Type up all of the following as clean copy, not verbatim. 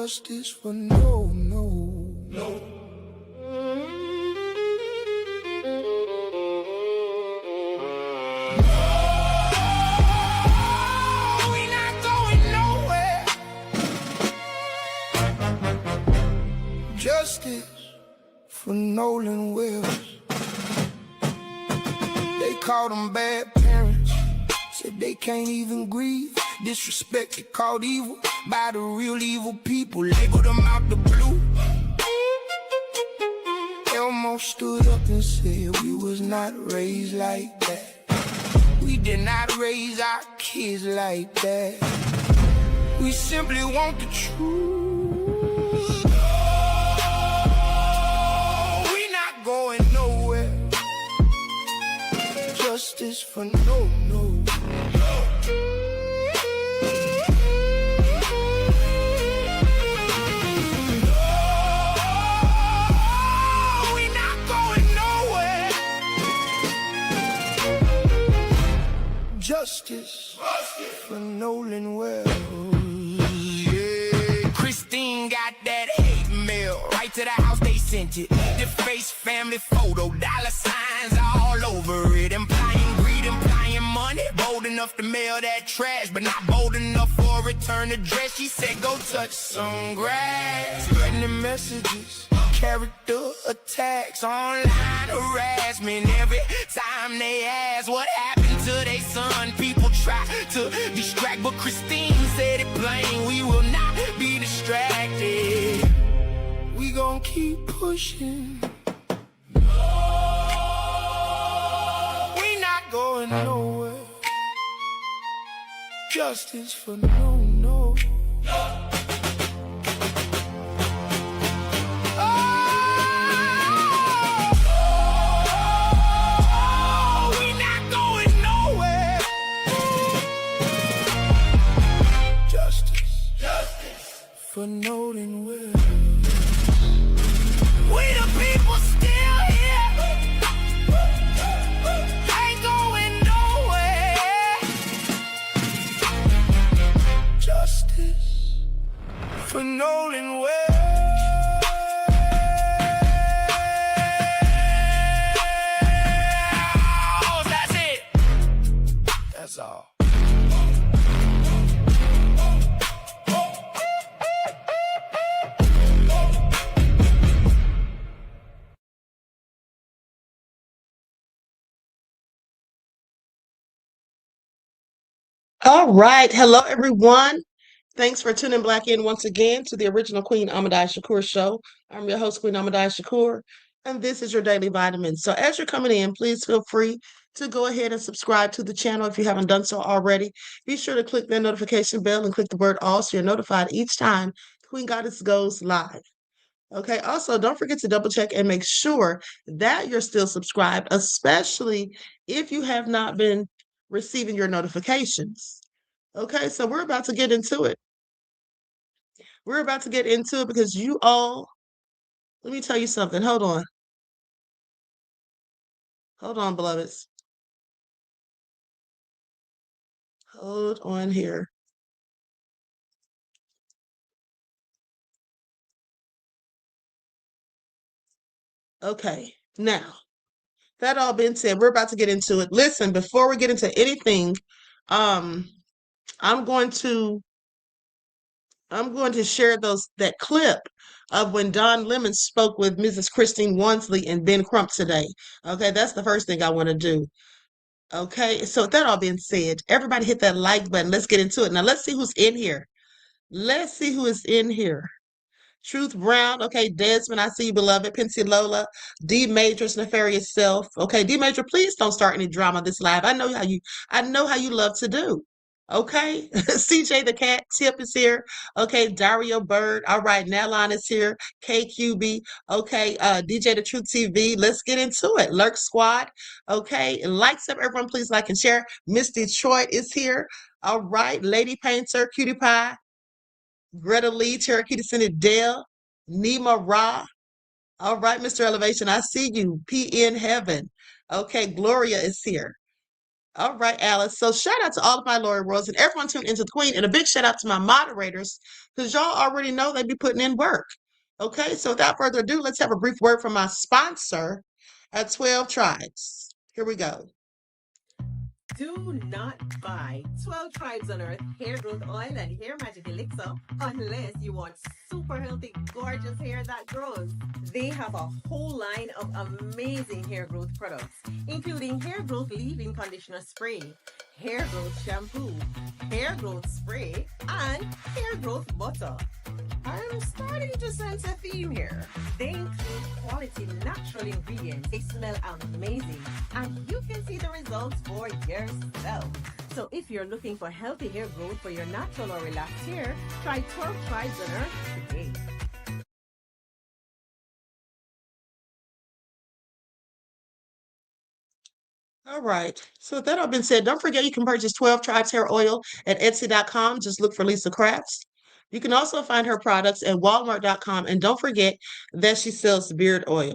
justice for no, no, no. We not going nowhere. Justice for Nolan Wells. They called them bad parents, said they can't even grieve. Disrespected, called evil by the real evil people, labeled them out the blue. Elmo stood up and said we was not raised like that. We did not raise our kids like that. We simply want the truth. No, we not going nowhere. Justice for no, no. Justice for Nolan Wells. Yeah, Christine got that hate mail right to the house. They sent it. The face family photo, dollar signs all over it, implying greed, implying money. Bold enough to mail that trash, but not bold enough for a return address. She said, "Go touch some grass." Threatening messages, character attacks, online harassment. Every time they ask what happened to their son, people try to distract, but Christine said it plain: we will not be distracted. We gon' keep pushing. We not going nowhere. Justice for no, no. For Nolan Wells. We the people still here. Ain't going nowhere. Justice for Nolan Wells. That's it. That's all. All right. Hello, everyone. Thanks for tuning back in once again to the original Queen Ahmadiyyah Shakur show. I'm your host, Queen Ahmadiyyah Shakur, and this is your daily vitamin. So as you're coming in, please feel free to go ahead and subscribe to the channel if you haven't done so already. Be sure to click that notification bell and click the word all so you're notified each time Queen Goddess goes live. Okay, also don't forget to double check and make sure that you're still subscribed, especially if you have not been receiving your notifications. Okay, so we're about to get into it. We're about to get into it because you all, let me tell you something. Hold on. Hold on, beloveds. Hold on here. Okay, now, that all being said, we're about to get into it. Listen, before we get into anything, I'm going to share that clip of when Don Lemon spoke with Mrs. Christine Wansley and Ben Crump today. Okay, that's the first thing I want to do. Okay, so with that all being said, everybody hit that like button. Let's get into it. Now let's see who's in here. Let's see who is in here. Truth Brown, okay, Desmond, I see you, beloved. Pincy Lola, D Major's nefarious self. Okay, D Major, please don't start any drama this live. I know how you love to do. Okay, CJ the Cat Tip is here. Okay, Dario Bird. All right, Nalon is here. KQB. Okay, DJ the Truth TV. Let's get into it. Lurk Squad. Okay, likes up, everyone. Please like and share. Miss Detroit is here. All right, Lady Painter, Cutie Pie. Greta Lee, Cherokee Descended Dale, Nima Ra. All right, Mr. Elevation, I see you. P in Heaven. Okay, Gloria is here. All right, Alice. So shout out to all of my loyal worlds and everyone tuned into the Queen, and a big shout out to my moderators because y'all already know they be putting in work. Okay, so without further ado, let's have a brief word from my sponsor at 12 Tribes. Here we go. Do not buy 12 Tribes on Earth hair growth oil and hair magic elixir unless you want super healthy, gorgeous hair that grows. They have a whole line of amazing hair growth products, including hair growth leave-in conditioner spray, hair growth shampoo, hair growth spray, and hair growth butter. I'm starting to sense a theme here. They include quality natural ingredients. They smell amazing, and you can see the results for yourself. So if you're looking for healthy hair growth for your natural or relaxed hair, try 12 Tribes on Earth today. All right. So with that all been said, don't forget you can purchase 12 Tribes hair oil at Etsy.com. Just look for Lisa Crafts. You can also find her products at Walmart.com. And don't forget that she sells beard oil.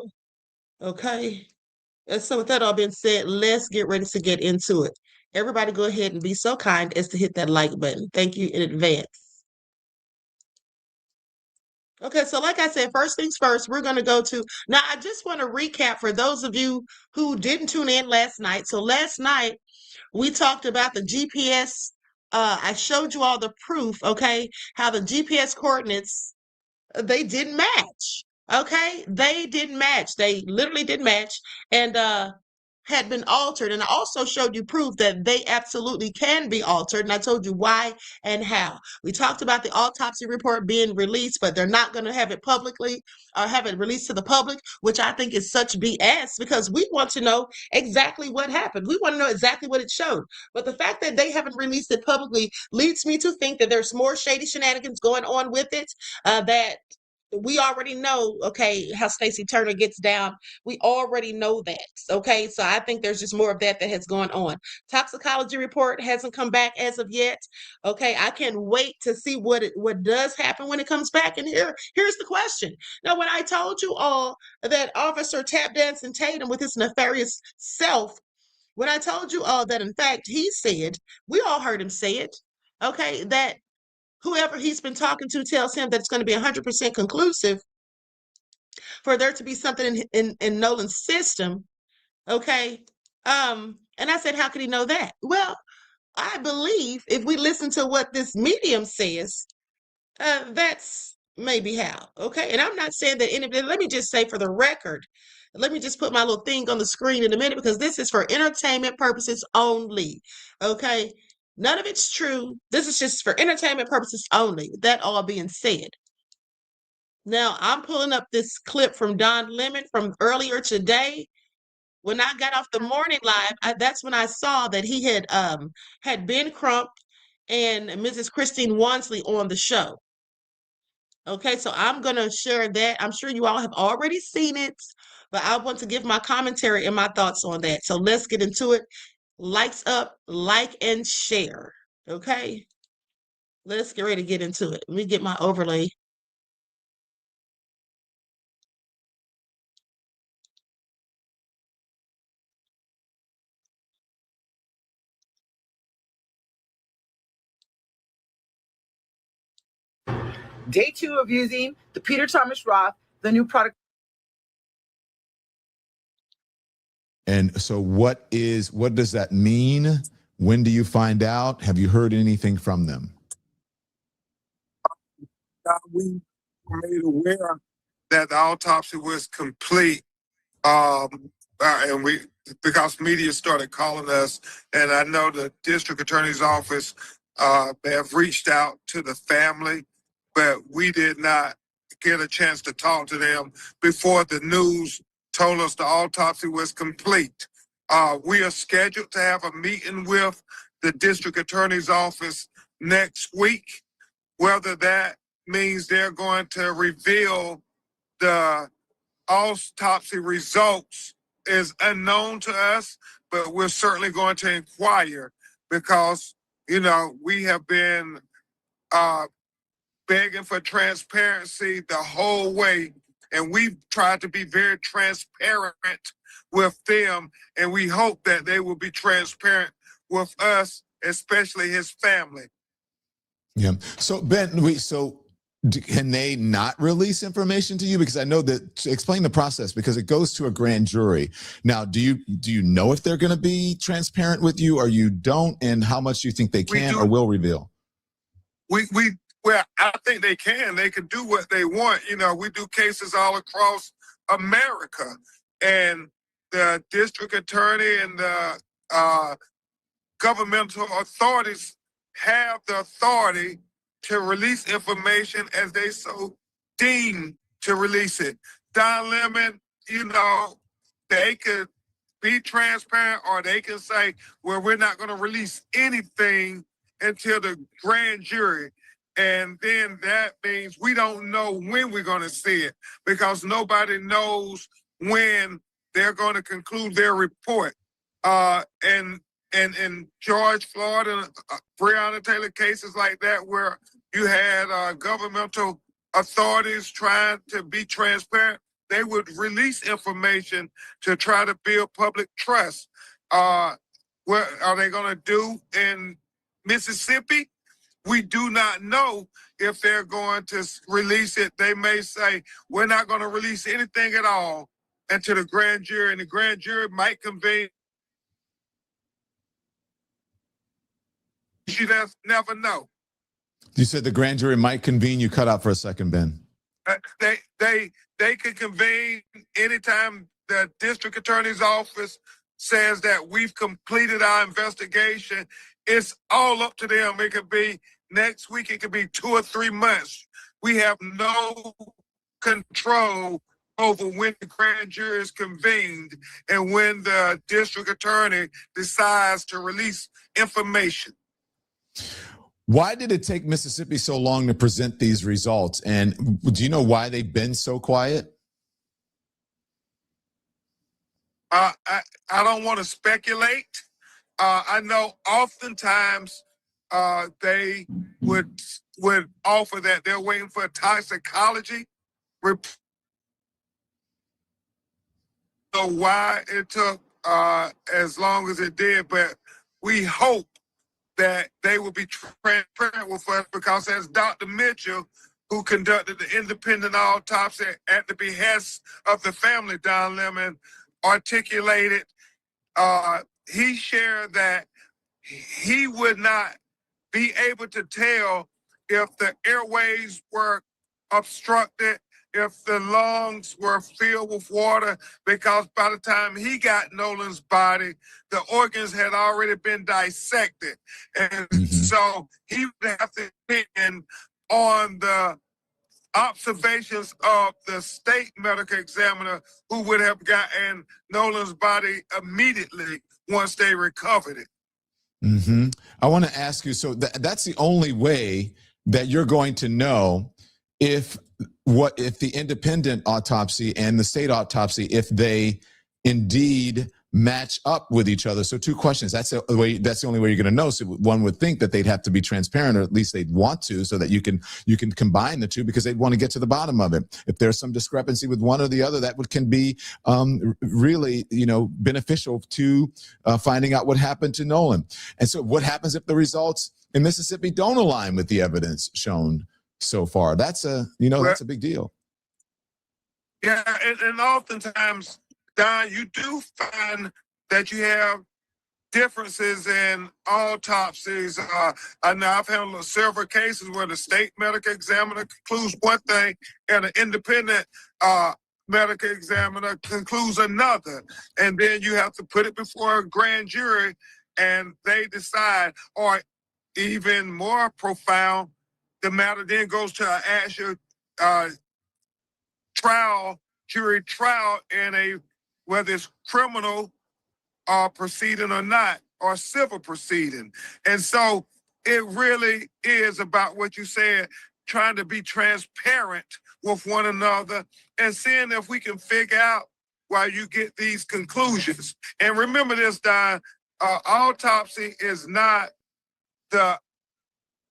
Okay. And so with that all being said, let's get ready to get into it. Everybody go ahead and be so kind as to hit that like button. Thank you in advance. Okay, so like I said, first things first, we're going to go to, now I just want to recap for those of you who didn't tune in last night. So last night we talked about the GPS. I showed you all the proof, okay, how the GPS coordinates they didn't match. Okay, they didn't match. They literally didn't match, and had been altered. And I also showed you proof that they absolutely can be altered. And I told you why and how. We talked about the autopsy report being released, but they're not going to have it publicly or have it released to the public, which I think is such BS because we want to know exactly what happened. We want to know exactly what it showed. But the fact that they haven't released it publicly leads me to think that there's more shady shenanigans going on with it, that we already know, okay, how Stacey Turner gets down. We already know that, okay? So I think there's just more of that has gone on. Toxicology report hasn't come back as of yet, okay? I can't wait to see what does happen when it comes back. And here's the question. Now, when I told you all that Officer Tap Dancing Tatum with his nefarious self, when I told you all that, in fact, he said, we all heard him say it, okay, that whoever he's been talking to tells him that it's going to be 100% conclusive for there to be something in Nolan's system. Okay. And I said, how could he know that? Well, I believe if we listen to what this medium says, that's maybe how. Okay. And I'm not saying that let me just say for the record, let me just put my little thing on the screen in a minute because this is for entertainment purposes only. Okay. None of it's true. This is just for entertainment purposes only. That all being said. Now, I'm pulling up this clip from Don Lemon from earlier today. When I got off the morning live, that's when I saw that he had Ben Crump and Mrs. Christine Wansley on the show. Okay, so I'm going to share that. I'm sure you all have already seen it, but I want to give my commentary and my thoughts on that. So let's get into it. Likes up, like, and share. Okay, let's get ready to get into it. Let me get my overlay. Day 2 of using the Peter Thomas Roth, the new product. And so what does that mean? When do you find out? Have you heard anything from them? We were made aware that the autopsy was complete, and because media started calling us, and I know the district attorney's office they have reached out to the family, but we did not get a chance to talk to them before the news told us the autopsy was complete. We are scheduled to have a meeting with the district attorney's office next week. Whether that means they're going to reveal the autopsy results is unknown to us, but we're certainly going to inquire because, we have been begging for transparency the whole way, and we've tried to be very transparent with them, and we hope that they will be transparent with us, especially his family. Yeah. So Ben, can they not release information to you? Because I know that, explain the process, because it goes to a grand jury. Now, do you know if they're going to be transparent with you or you don't, and how much you think they can or will reveal? Well, I think they can. They can do what they want. You know, we do cases all across America, and the district attorney and the governmental authorities have the authority to release information as they so deem to release it. Don Lemon, you know, they could be transparent, or they can say, well, we're not going to release anything until the grand jury. And then that means we don't know when we're going to see it, because nobody knows when they're going to conclude their report. And George Floyd and Breonna Taylor cases like that, where you had governmental authorities trying to be transparent, they would release information to try to build public trust. What are they going to do in Mississippi? We do not know if they're going to release it. They may say, we're not going to release anything at all until the grand jury, and the grand jury might convene. You just never know. You said the grand jury might convene. You cut out for a second, Ben. They could convene anytime the district attorney's office says that we've completed our investigation. It's all up to them. It could be next week. It could be 2 or 3 months. We have no control over when the grand jury is convened and when the district attorney decides to release information. Why did it take Mississippi so long to present these results? And do you know why they've been so quiet? I don't want to speculate. I know oftentimes they would offer that they're waiting for a toxicology report. So why it took as long as it did, but we hope that they will be transparent with us, because as Dr. Mitchell, who conducted the independent autopsy at the behest of the family, Don Lemon, articulated, he shared that he would not be able to tell if the airways were obstructed, if the lungs were filled with water, because by the time he got Nolan's body, the organs had already been dissected. And so he would have to depend on the observations of the state medical examiner, who would have gotten Nolan's body immediately once they recovered it. I want to ask you, so that's the only way that you're going to know if the independent autopsy and the state autopsy, if they indeed match up with each other. So 2 questions. That's the only way you're going to know. So one would think that they'd have to be transparent, or at least they'd want to, so that you can combine the two, because they'd want to get to the bottom of it. If there's some discrepancy with one or the other, that can be really, beneficial to finding out what happened to Nolan. And so what happens if the results in Mississippi don't align with the evidence shown so far? That's that's a big deal. Yeah, and oftentimes, Don, you do find that you have differences in autopsies. I know I've handled several cases where the state medical examiner concludes one thing and an independent medical examiner concludes another. And then you have to put it before a grand jury and they decide. Or even more profound, the matter then goes to an actual jury trial in whether it's criminal proceeding or not, or civil proceeding. And so it really is about what you said, trying to be transparent with one another and seeing if we can figure out why you get these conclusions. And remember this, Don, autopsy is not the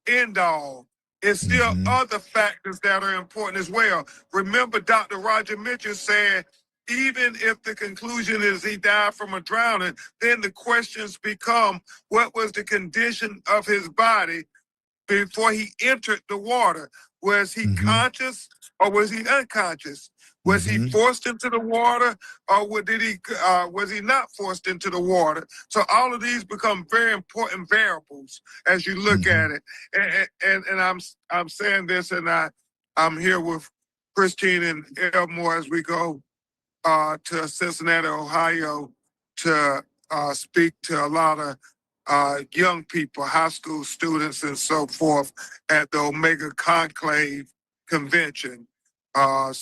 end all. It's still other factors that are important as well. Remember, Dr. Roger Mitchell said, even if the conclusion is he died from a drowning, then the questions become, what was the condition of his body before he entered the water? Was he conscious or was he unconscious? Was he forced into the water or was he not forced into the water? So all of these become very important variables as you look at it. And I'm saying this, and I'm here with Christine and Elmore as we go to Cincinnati, Ohio, to speak to a lot of young people, high school students and so forth at the Omega Conclave Convention. I'm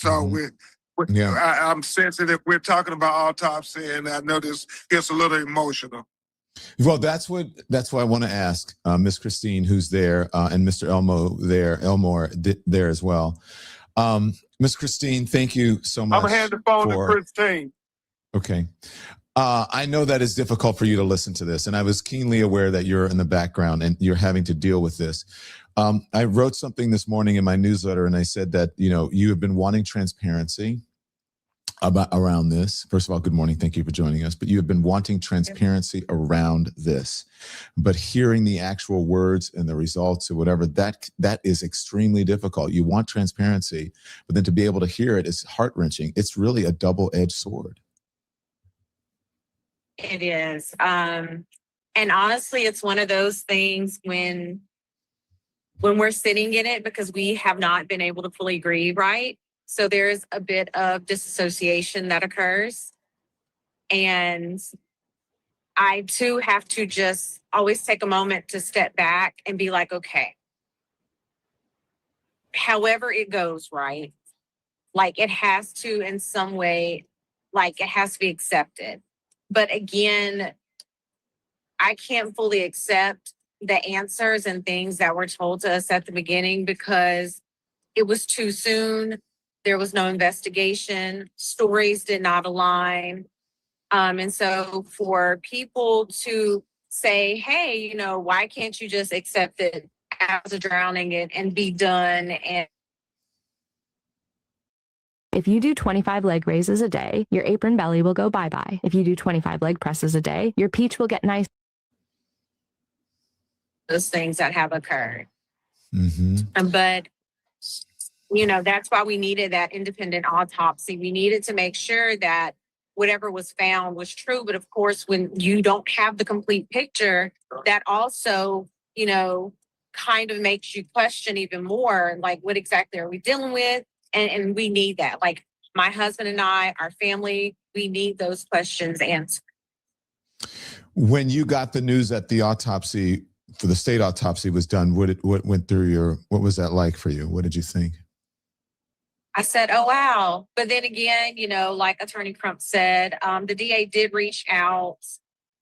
sensitive. We're talking about autopsy, and I know this gets a little emotional. Well, that's why I want to ask Miss Christine, who's there, and Mr. Elmore there as well. Miss Christine, thank you so much. I'm gonna hand the phone to Christine. Okay. I know that it's difficult for you to listen to this, and I was keenly aware that you're in the background and you're having to deal with this. I wrote something this morning in my newsletter, and I said that, you have been wanting transparency around this. First of all, good morning. Thank you for joining us. But you have been wanting transparency around this. But hearing the actual words and the results or whatever, that is extremely difficult. You want transparency, but then to be able to hear it is heart-wrenching. It's really a double-edged sword. It is. And honestly, it's one of those things when we're sitting in it, because we have not been able to fully grieve, right? So there's a bit of disassociation that occurs. And I too have to just always take a moment to step back and be like, okay, however it goes, right? Like it has to, in some way, like it has to be accepted. But again, I can't fully accept the answers and things that were told to us at the beginning because it was too soon. There was no investigation. Stories did not align. And so for people to say, hey, why can't you just accept it as a drowning and be done? And if you do 25 leg raises a day, your apron belly will go bye-bye. If you do 25 leg presses a day, your peach will get nice. Those things that have occurred. But, that's why we needed that independent autopsy. We needed to make sure that whatever was found was true. But of course, when you don't have the complete picture, that also, kind of makes you question even more, like, what exactly are we dealing with? And we need that. Like my husband and I, our family, we need those questions answered. When you got the news that the autopsy for the state autopsy was done, what went through what was that like for you? What did you think? I said, oh, wow. But then again, like Attorney Crump said, the DA did reach out.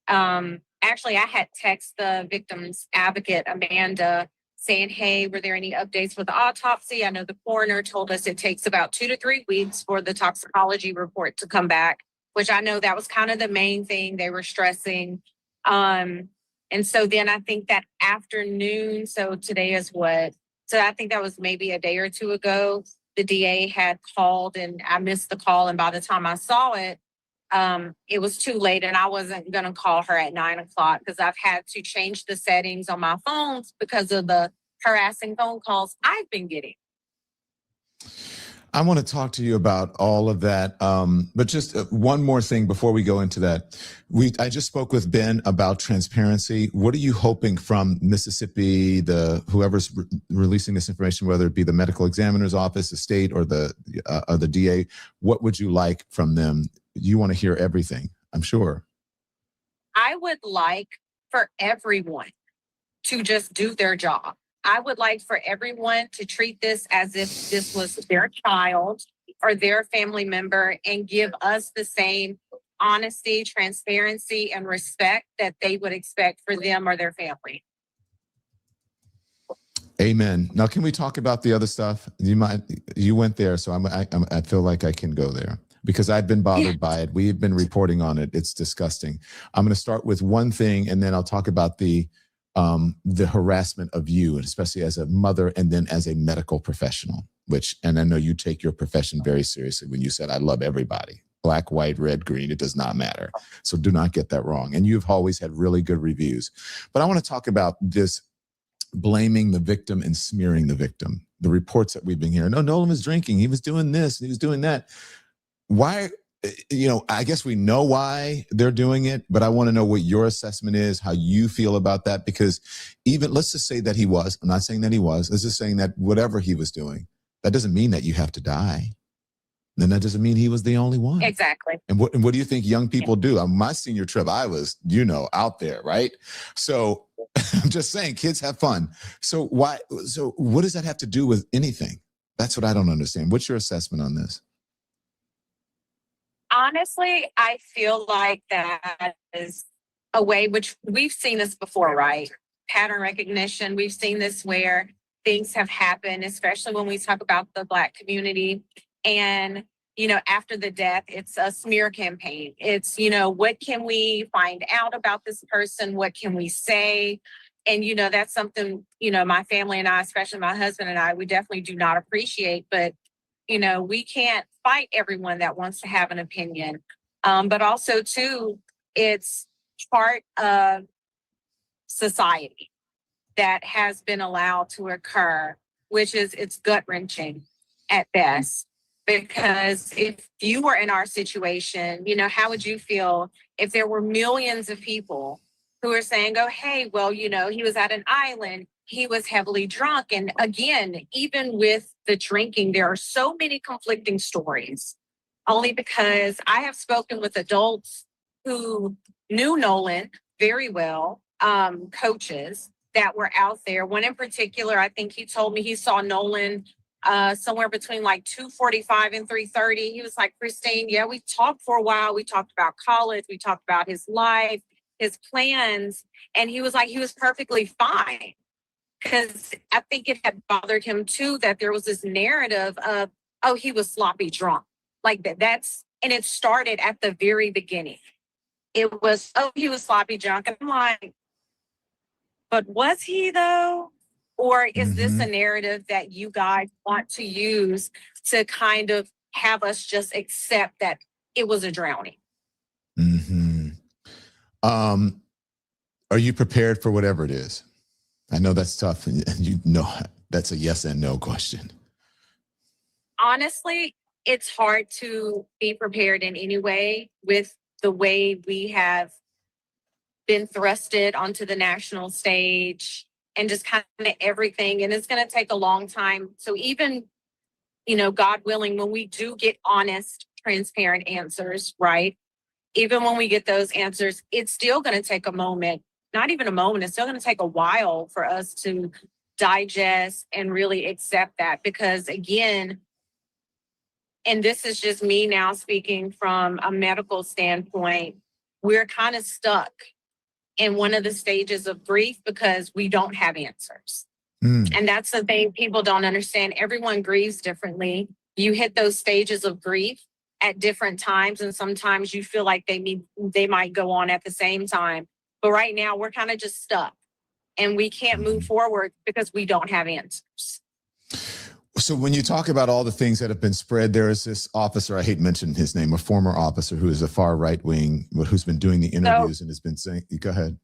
Actually, I had texted the victim's advocate, Amanda, saying, hey, were there any updates with the autopsy? I know the coroner told us it takes about 2 to 3 weeks for the toxicology report to come back, which I know that was kind of the main thing they were stressing. And so then I think that afternoon, so today is what? So I think that was maybe a day or two ago, the DA had called and I missed the call. And by the time I saw it, it was too late and I wasn't going to call her at 9 o'clock because I've had to change the settings on my phones because of the harassing phone calls I've been getting. I want to talk to you about all of that. But just one more thing before we go into that. I just spoke with Ben about transparency. What are you hoping from Mississippi, whoever's releasing this information, whether it be the medical examiner's office, the state, or the DA? What would you like from them? You want to hear everything, I'm sure. I would like for everyone to just do their job. I would like for everyone to treat this as if this was their child or their family member and give us the same honesty, transparency, and respect that they would expect for them or their family. Amen. Now, can we talk about the other stuff? You went there, so I feel like I can go there because I've been bothered by it. We've been reporting on it. It's disgusting. I'm going to start with one thing, and then I'll talk about the harassment of you, and especially as a mother and then as a medical professional, and I know you take your profession very seriously when you said, I love everybody. black, white, red, green. It does not matter. So do not get that wrong. And you've always had really good reviews. But I want to talk about this blaming the victim and smearing the victim. The reports that we've been hearing. No, Nolan was drinking. He was doing this. He was doing that. Why? I guess we know why they're doing it, but I want to know what your assessment is, how you feel about that, because even let's just say that he was, I'm not saying that he was, let's just saying that whatever he was doing, that doesn't mean that you have to die. Then that doesn't mean he was the only one. Exactly. And what do you think young people do? On my senior trip, I was, out there, right? So I'm just saying, kids have fun. So what does that have to do with anything? That's what I don't understand. What's your assessment on this? Honestly, I feel like that is a way, which we've seen this before, right? Pattern recognition. We've seen this where things have happened, especially when we talk about the Black community. And, after the death, it's a smear campaign. It's, what can we find out about this person? What can we say? And, that's something, my family and I, especially my husband and I, we definitely do not appreciate. But we can't fight everyone that wants to have an opinion. But also, too, it's part of society that has been allowed to occur, which is it's gut-wrenching at best. Because if you were in our situation, how would you feel if there were millions of people who are saying, oh, hey, well, he was at an island. He was heavily drunk. And again, even with the drinking, there are so many conflicting stories, only because I have spoken with adults who knew Nolan very well, coaches that were out there. One in particular, I think he told me he saw Nolan somewhere between like 2:45 and 3:30. He was like, Christine, yeah, we talked for a while. We talked about college. We talked about his life, his plans. And he was like, he was perfectly fine. Because I think it had bothered him too that there was this narrative of, oh, he was sloppy drunk. Like and it started at the very beginning. It was, oh, he was sloppy drunk. And I'm like, but was he though? Or is this a narrative that you guys want to use to kind of have us just accept that it was a drowning? Mm-hmm. Are you prepared for whatever it is? I know that's tough, and that's a yes and no question. Honestly, it's hard to be prepared in any way with the way we have been thrusted onto the national stage and just kind of everything. And it's going to take a long time. So even, God willing, when we do get honest, transparent answers, right? Even when we get those answers, it's still going to take a moment. Not even a moment. It's still going to take a while for us to digest and really accept that. Because again, and this is just me now speaking from a medical standpoint, we're kind of stuck in one of the stages of grief because we don't have answers. And that's the thing people don't understand. Everyone grieves differently. You hit those stages of grief at different times. And sometimes you feel like they might go on at the same time. But right now, we're kind of just stuck and we can't move forward because we don't have answers. So when you talk about all the things that have been spread, there is this officer, I hate mentioning his name, a former officer who is a far right wing, who's been doing the interviews and has been saying, go ahead.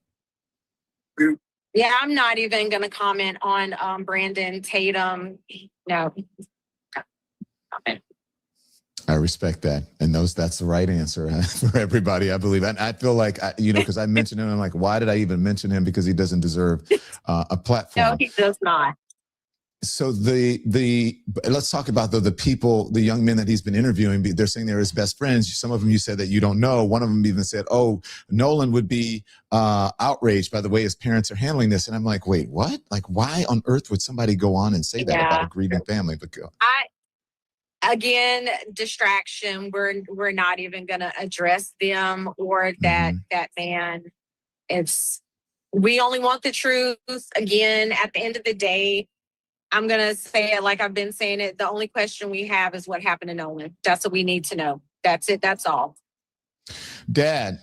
Yeah, I'm not even going to comment on Brandon Tatum. No. I respect that. And that's the right answer for everybody, I believe. And I feel like, because I mentioned him, I'm like, why did I even mention him? Because he doesn't deserve a platform. No, he does not. So let's talk about the people, the young men that he's been interviewing. They're saying they're his best friends. Some of them you said that you don't know. One of them even said, oh, Nolan would be outraged by the way his parents are handling this. And I'm like, wait, what? Like, why on earth would somebody go on and say that about a grieving family? But Again, distraction. We're not even going to address them or that man. We only want the truth. Again, at the end of the day, I'm going to say it like I've been saying it. The only question we have is what happened to Nolan. That's what we need to know. That's it. That's all. Dad,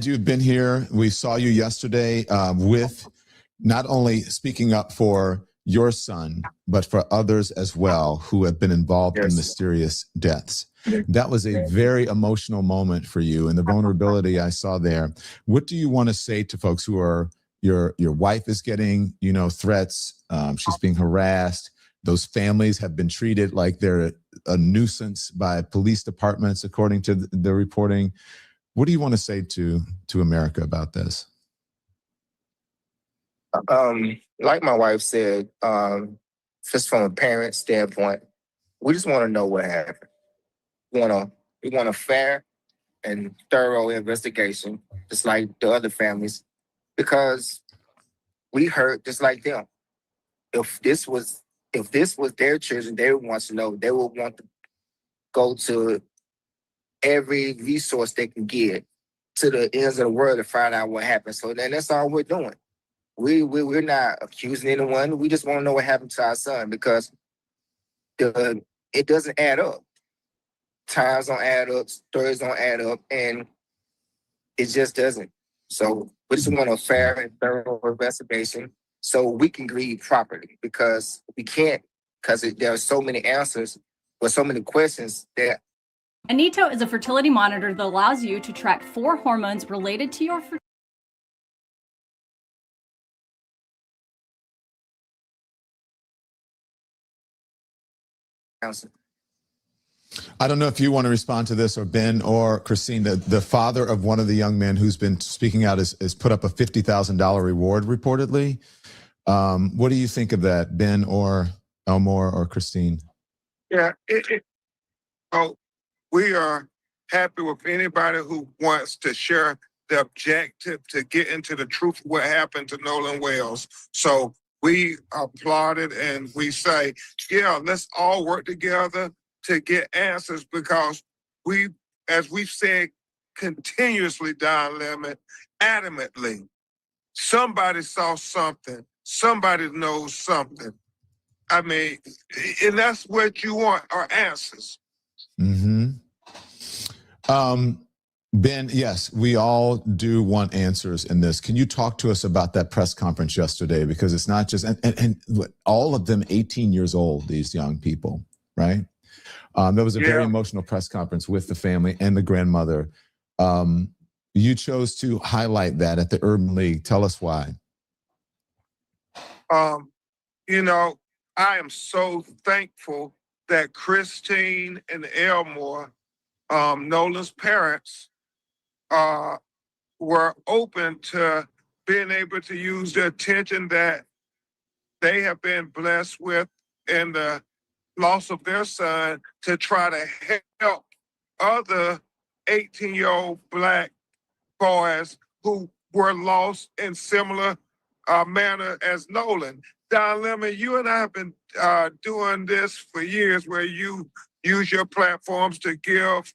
you've been here. We saw you yesterday with not only speaking up for your son, but for others as well who have been involved in mysterious deaths. That was a very emotional moment for you, and the vulnerability I saw there. What do you want to say to folks who are, your wife is getting, threats, she's being harassed, those families have been treated like they're a nuisance by police departments, according to the reporting. What do you want to say to America about this? Like my wife said, just from a parent standpoint, we just want to know what happened. We want a fair and thorough investigation, just like the other families, because we hurt just like them. If this was their children, they would want to know. They would want to go to every resource they can get to the ends of the world to find out what happened. So then that's all we're doing. We're not accusing anyone. We just want to know what happened to our son, because it doesn't add up. Times don't add up, stories don't add up, and it just doesn't. So we just want a fair and thorough investigation so we can grieve properly, because we can't, because there are so many answers, but so many questions that. Anito is a fertility monitor that allows you to track 4 hormones related to your fertility. I don't know if you want to respond to this, or Ben or Christine. The father of one of the young men who's been speaking out is put up a $50,000 reward reportedly. What do you think of that, Ben or Elmore or Christine? Yeah, we are happy with anybody who wants to share the objective to get into the truth of what happened to Nolan Wells. So we applaud it, and we say, yeah, let's all work together to get answers, because we, as we've said continuously, Don Lemon, adamantly, somebody saw something, somebody knows something. I mean, and that's what you want, are answers. Mm-hmm. Ben, yes, we all do want answers in this. Can you talk to us about that press conference yesterday? Because it's not just, and all of them 18 years old, these young people, right? There was a very emotional press conference with the family and the grandmother. You chose to highlight that at the Urban League. Tell us why. I am so thankful that Christine and Elmore, Nolan's parents, were open to being able to use the attention that they have been blessed with in the loss of their son to try to help other 18-year-old Black boys who were lost in similar manner as Nolan. Don Lemon, you and I have been doing this for years, where you use your platforms to give,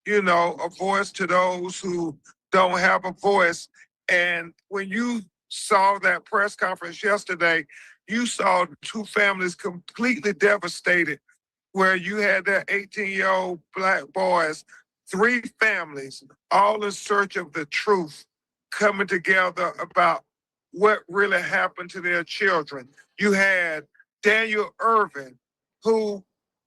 a voice to those who don't have a voice. And when you saw that press conference yesterday, you saw 2 families completely devastated, where you had that 18-year-old Black boys, 3 families, all in search of the truth, coming together about what really happened to their children. You had Daniel Irvin, who,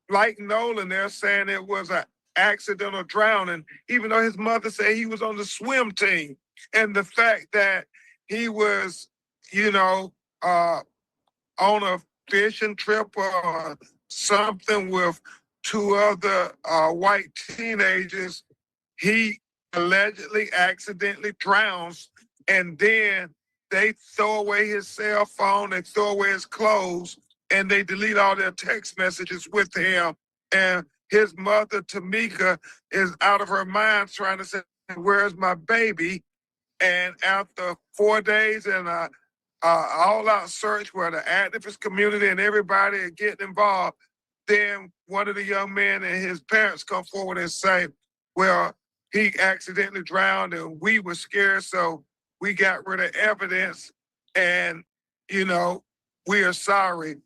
like Nolan, they're saying it was an accidental drowning, even though his mother said he was on the swim team. And the fact that he was, on a fishing trip or something with 2 other white teenagers, he allegedly accidentally drowns, and then they throw away his cell phone, they throw away his clothes, and they delete all their text messages with him. And his mother, Tamika, is out of her mind trying to say, where's my baby? And after 4 days and all-out search where the activist community and everybody are getting involved, then one of the young men and his parents come forward and say, well, he accidentally drowned and we were scared, so we got rid of evidence, and, we are sorry.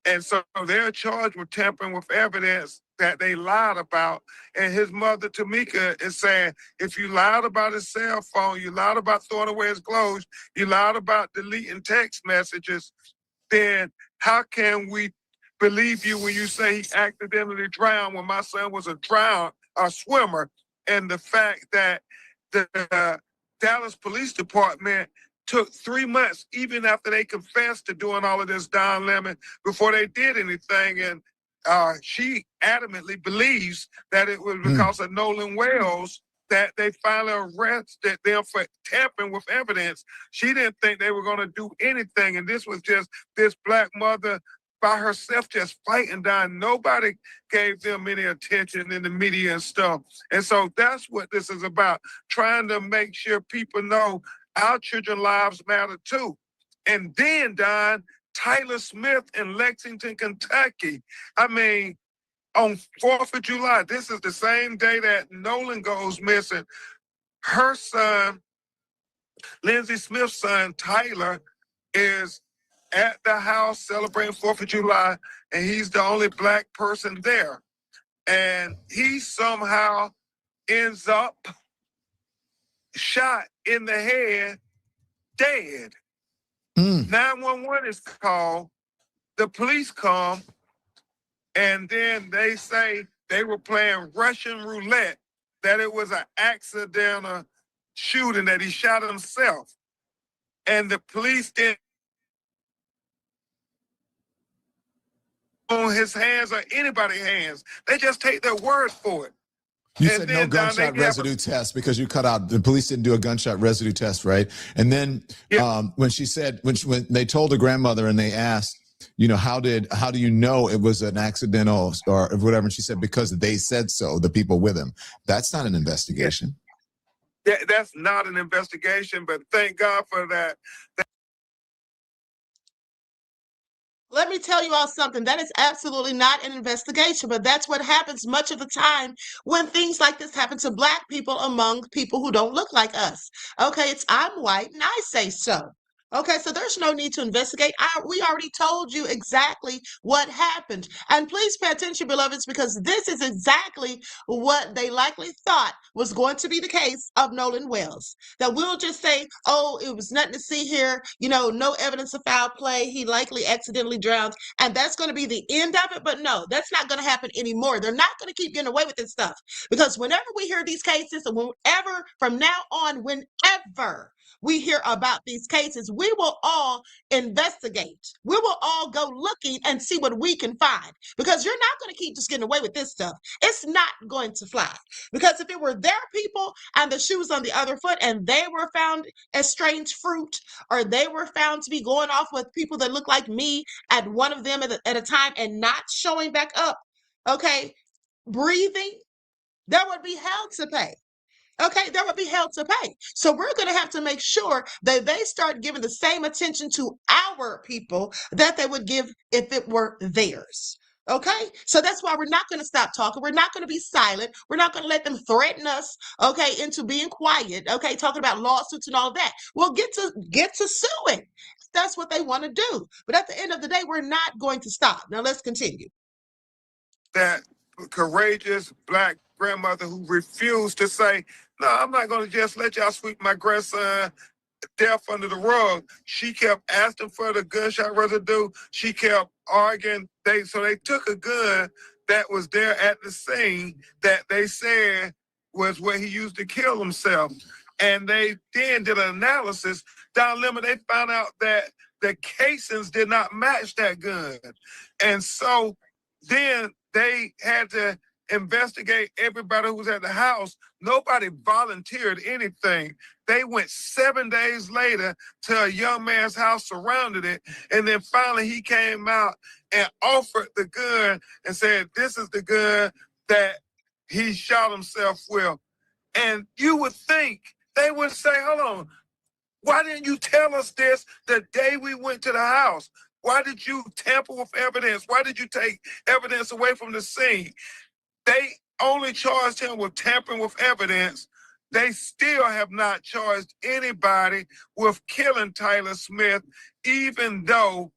And so they're charged with tampering with evidence that they lied about. And his mother, Tamika, is saying, if you lied about his cell phone, you lied about throwing away his clothes, you lied about deleting text messages, then how can we believe you when you say he accidentally drowned when my son was a swimmer? And the fact that the Dallas Police Department took 3 months, even after they confessed to doing all of this, Don Lemon, before they did anything. And she adamantly believes that it was because of Nolan Wells that they finally arrested them for tampering with evidence. She didn't think they were going to do anything. And this was just this black mother by herself just fighting down. Nobody gave them any attention in the media and stuff. And so that's what this is about, trying to make sure people know our children's lives matter too. And then, Don, Tyler Smith in Lexington, Kentucky. I mean, on 4th of July, this is the same day that Nolan goes missing. Her son, Lindsay Smith's son, Tyler, is at the house celebrating 4th of July, and he's the only black person there. And he somehow ends up shot in the head, dead. 911 is called. The police come, and then they say they were playing Russian roulette, that it was an accidental shooting, that he shot himself. And the police didn't on his hands or anybody's hands. They just take their word for it. You said no gunshot residue test because you cut out, the police didn't do a gunshot residue test, right? And then when she said, when they told the grandmother and they asked, you know, how do you know it was an accidental or whatever? And she said, because they said so, the people with him. That's not an investigation. That's not an investigation, but thank God for that. Let me tell you all something. That is absolutely not an investigation, but that's what happens much of the time when things like this happen to Black people among people who don't look like us. Okay, I'm white and I say so. Okay, so there's no need to investigate. We already told you exactly what happened. And please pay attention, beloveds, because this is exactly what they likely thought was going to be the case of Nolan Wells. That we'll just say, oh, it was nothing to see here, you know, no evidence of foul play, he likely accidentally drowned, and that's going to be the end of it. But no, that's not going to happen anymore. They're not going to keep getting away with this stuff, because whenever we hear these cases, and whenever, from now on, whenever we hear about these cases, we will all investigate. We will all go looking and see what we can find, because you're not going to keep just getting away with this stuff. It's not going to fly, because if it were their people and the shoe was on the other foot and they were found as strange fruit, or they were found to be going off with people that look like me at one of them at a time and not showing back up, okay, breathing, there would be hell to pay. Okay, there would be hell to pay. So we're going to have to make sure that they start giving the same attention to our people that they would give if it were theirs. Okay, so that's why we're not going to stop talking. We're not going to be silent. We're not going to let them threaten us, okay, into being quiet, okay, talking about lawsuits and all of that. We'll get to suing. That's what they want to do. But at the end of the day, we're not going to stop. Now let's continue. That courageous Black grandmother who refused to say, no, I'm not going to just let y'all sweep my grandson death under the rug. She kept asking for the gunshot residue. She kept arguing. So they took a gun that was there at the scene that they said was where he used to kill himself. And they then did an analysis. Don Lemon, they found out that the casings did not match that gun. And so then they had to investigate everybody who was at the house. Nobody volunteered anything. They went 7 days later to a young man's house, surrounded it, and then finally he came out and offered the gun and said, this is the gun that he shot himself with. And you would think they would say, hold on, why didn't you tell us this the day we went to the house? Why did you tamper with evidence? Why did you take evidence away from the scene? They only charged him with tampering with evidence. They still have not charged anybody with killing Tyler Smith, even though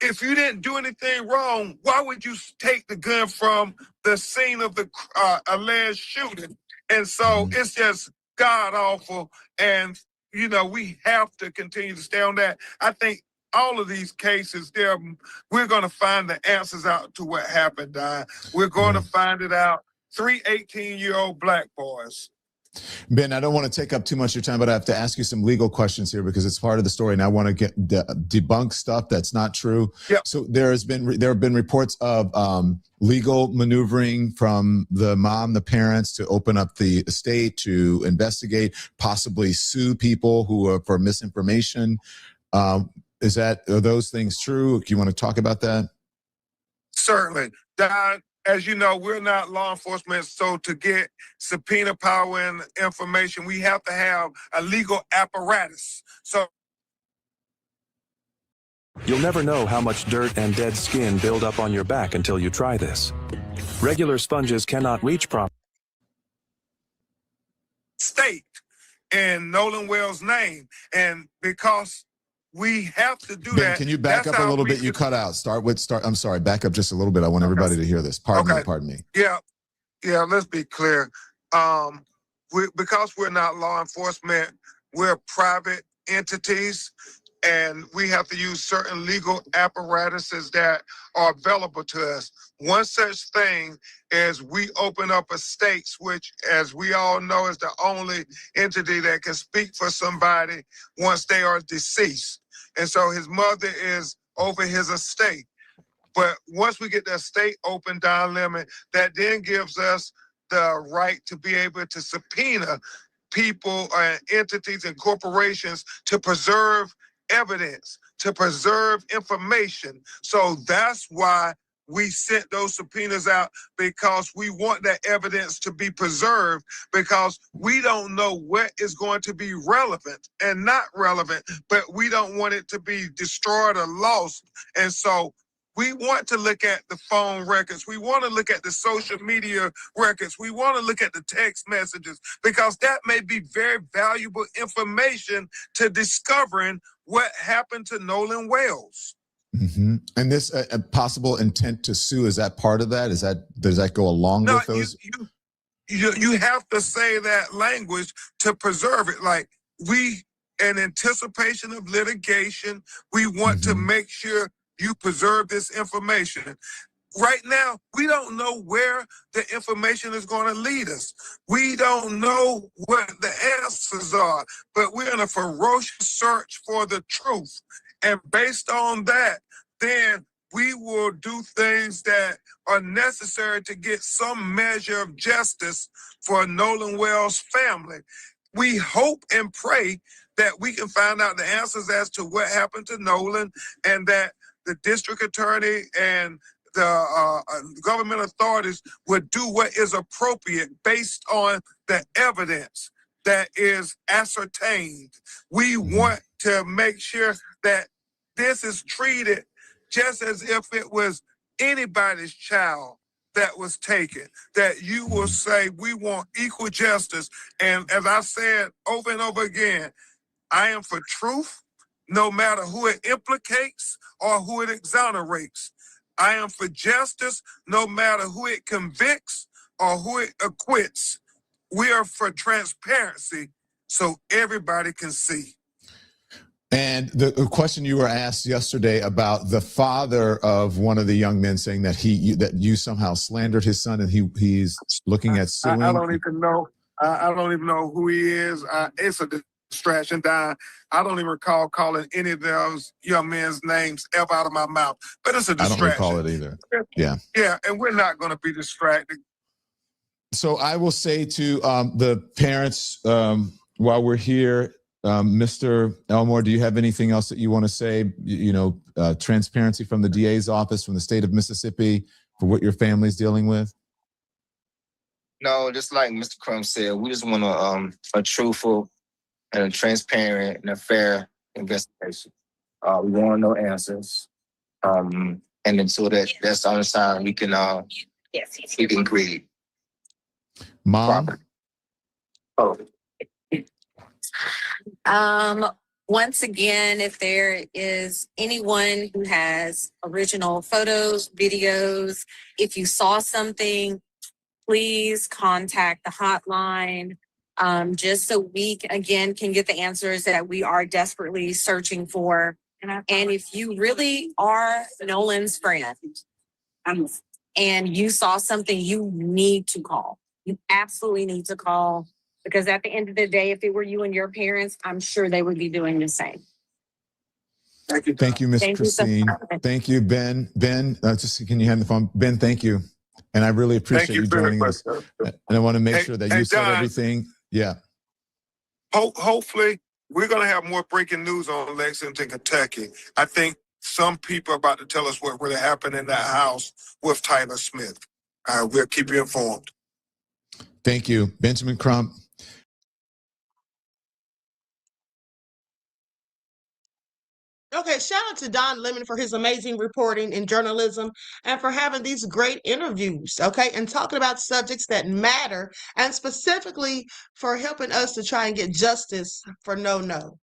if you didn't do anything wrong, why would you take the gun from the scene of the alleged shooting? And so it's just god awful. And, you know, we have to continue to stay on that. I think all of these cases, we're going to find the answers out to what happened, Don. We're going to find it out. 3 18-year-old black boys. Ben, I don't want to take up too much of your time, but I have to ask you some legal questions here because it's part of the story, and I want to debunk stuff that's not true. Yep. So there have been reports of legal maneuvering from the mom, the parents, to open up the estate, to investigate, possibly sue people who are for misinformation. Are those things true? Do you want to talk about that? Certainly, Don. As you know, we're not law enforcement, so to get subpoena power and information, we have to have a legal apparatus. So you'll never know how much dirt and dead skin build up on your back until you try this. Regular sponges cannot reach properly. State in Nolan Wells' name, and because we have to do Ben, that. Can you back up a little bit? You cut out. I'm sorry. Back up just a little bit. I want everybody to hear this. Pardon me. Yeah. Let's be clear. Because we're not law enforcement, we're private entities, and we have to use certain legal apparatuses that are available to us. One such thing is we open up estates, which, as we all know, is the only entity that can speak for somebody once they are deceased. And so his mother is over his estate. But once we get the estate open, Don Lemon, that then gives us the right to be able to subpoena people and entities and corporations to preserve evidence, to preserve information. So that's why we sent those subpoenas out, because we want that evidence to be preserved, because we don't know what is going to be relevant and not relevant, but we don't want it to be destroyed or lost. And so we want to look at the phone records. We want to look at the social media records. We want to look at the text messages, because that may be very valuable information to discovering what happened to Nolan Wells. Mm-hmm. And this possible intent to sue, is that part of that? Does that go along with those? You have to say that language to preserve it. Like, we, in anticipation of litigation, we want to make sure you preserve this information. Right now, we don't know where the information is going to lead us. We don't know what the answers are, but we're in a ferocious search for the truth. And based on that, then we will do things that are necessary to get some measure of justice for Nolan Wells' family. We hope and pray that we can find out the answers as to what happened to Nolan, and that the district attorney and the government authorities would do what is appropriate based on the evidence that is ascertained. We want to make sure that this is treated just as if it was anybody's child that was taken, that you will say we want equal justice. And as I said over and over again, I am for truth, no matter who it implicates or who it exonerates. I am for justice, no matter who it convicts or who it acquits. We are for transparency so everybody can see. And the question you were asked yesterday about the father of one of the young men saying that that you somehow slandered his son, and he's looking at suing. I don't even know. I don't even know who he is. It's a distraction, Don. I don't even recall calling any of those young men's names ever out of my mouth. But it's a distraction. I don't recall it either. Yeah. Yeah, and we're not going to be distracted. So I will say to the parents, while we're here, Mr. Elmore, do you have anything else that you want to say? Transparency from the DA's office, from the state of Mississippi, for what your family's dealing with? No, just like Mr. Crump said, we just want a truthful and a transparent and a fair investigation. We want to know answers. And until that's on the side, we can agree. Mom? Once again, if there is anyone who has original photos, videos, if you saw something, please contact the hotline, just so we, again, can get the answers that we are desperately searching for. And if you really are Nolan's friend and you saw something, you need to call. You absolutely need to call, because at the end of the day, if it were you and your parents, I'm sure they would be doing the same. Thank you, Miss Thank you so Christine. much. Thank you, Ben. Ben, just can you hand the phone? Ben, thank you. And I really appreciate you joining us. And I want to make sure that you said Don, everything. Yeah. Hopefully, we're going to have more breaking news on Lexington, Kentucky. I think some people are about to tell us what really happened in that house with Tyler Smith. We'll keep you informed. Thank you, Benjamin Crump. Okay, shout out to Don Lemon for his amazing reporting in journalism and for having these great interviews, okay, and talking about subjects that matter, and specifically for helping us to try and get justice for no.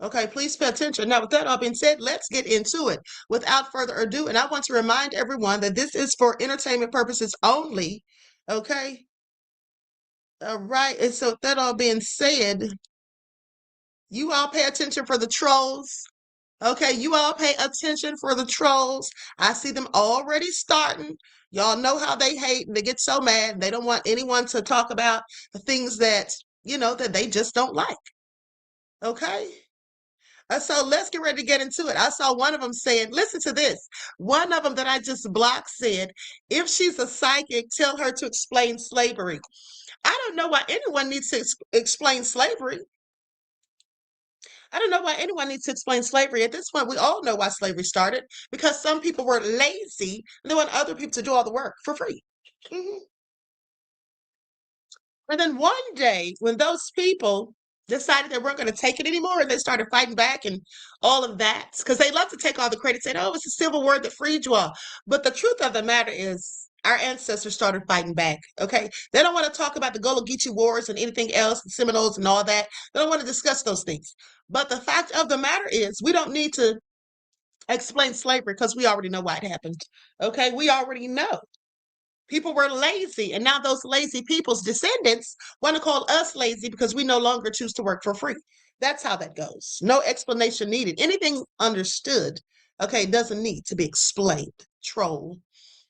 Okay, please pay attention. Now, with that all being said, let's get into it without further ado. And I want to remind everyone that this is for entertainment purposes only, okay? All right, and so with that all being said, you all pay attention for the trolls. Okay, you all pay attention for the trolls. I see them already starting. Y'all know how they hate and they get so mad. They don't want anyone to talk about the things that, that they just don't like. Okay? So let's get ready to get into it. I saw one of them saying, listen to this. One of them that I just blocked said, if she's a psychic, tell her to explain slavery. I don't know why anyone needs to explain slavery. I don't know why anyone needs to explain slavery. At this point, we all know why slavery started, because some people were lazy and they want other people to do all the work for free. And then one day, when those people decided they weren't going to take it anymore and they started fighting back and all of that, because they love to take all the credit, saying, oh, it's the Civil War that freed you all. But the truth of the matter is, our ancestors started fighting back, okay? They don't want to talk about the Gullah Geechee Wars and anything else, the Seminoles and all that. They don't want to discuss those things. But the fact of the matter is, we don't need to explain slavery because we already know why it happened, okay? We already know. People were lazy, and now those lazy people's descendants want to call us lazy because we no longer choose to work for free. That's how that goes. No explanation needed. Anything understood, okay, doesn't need to be explained. Troll.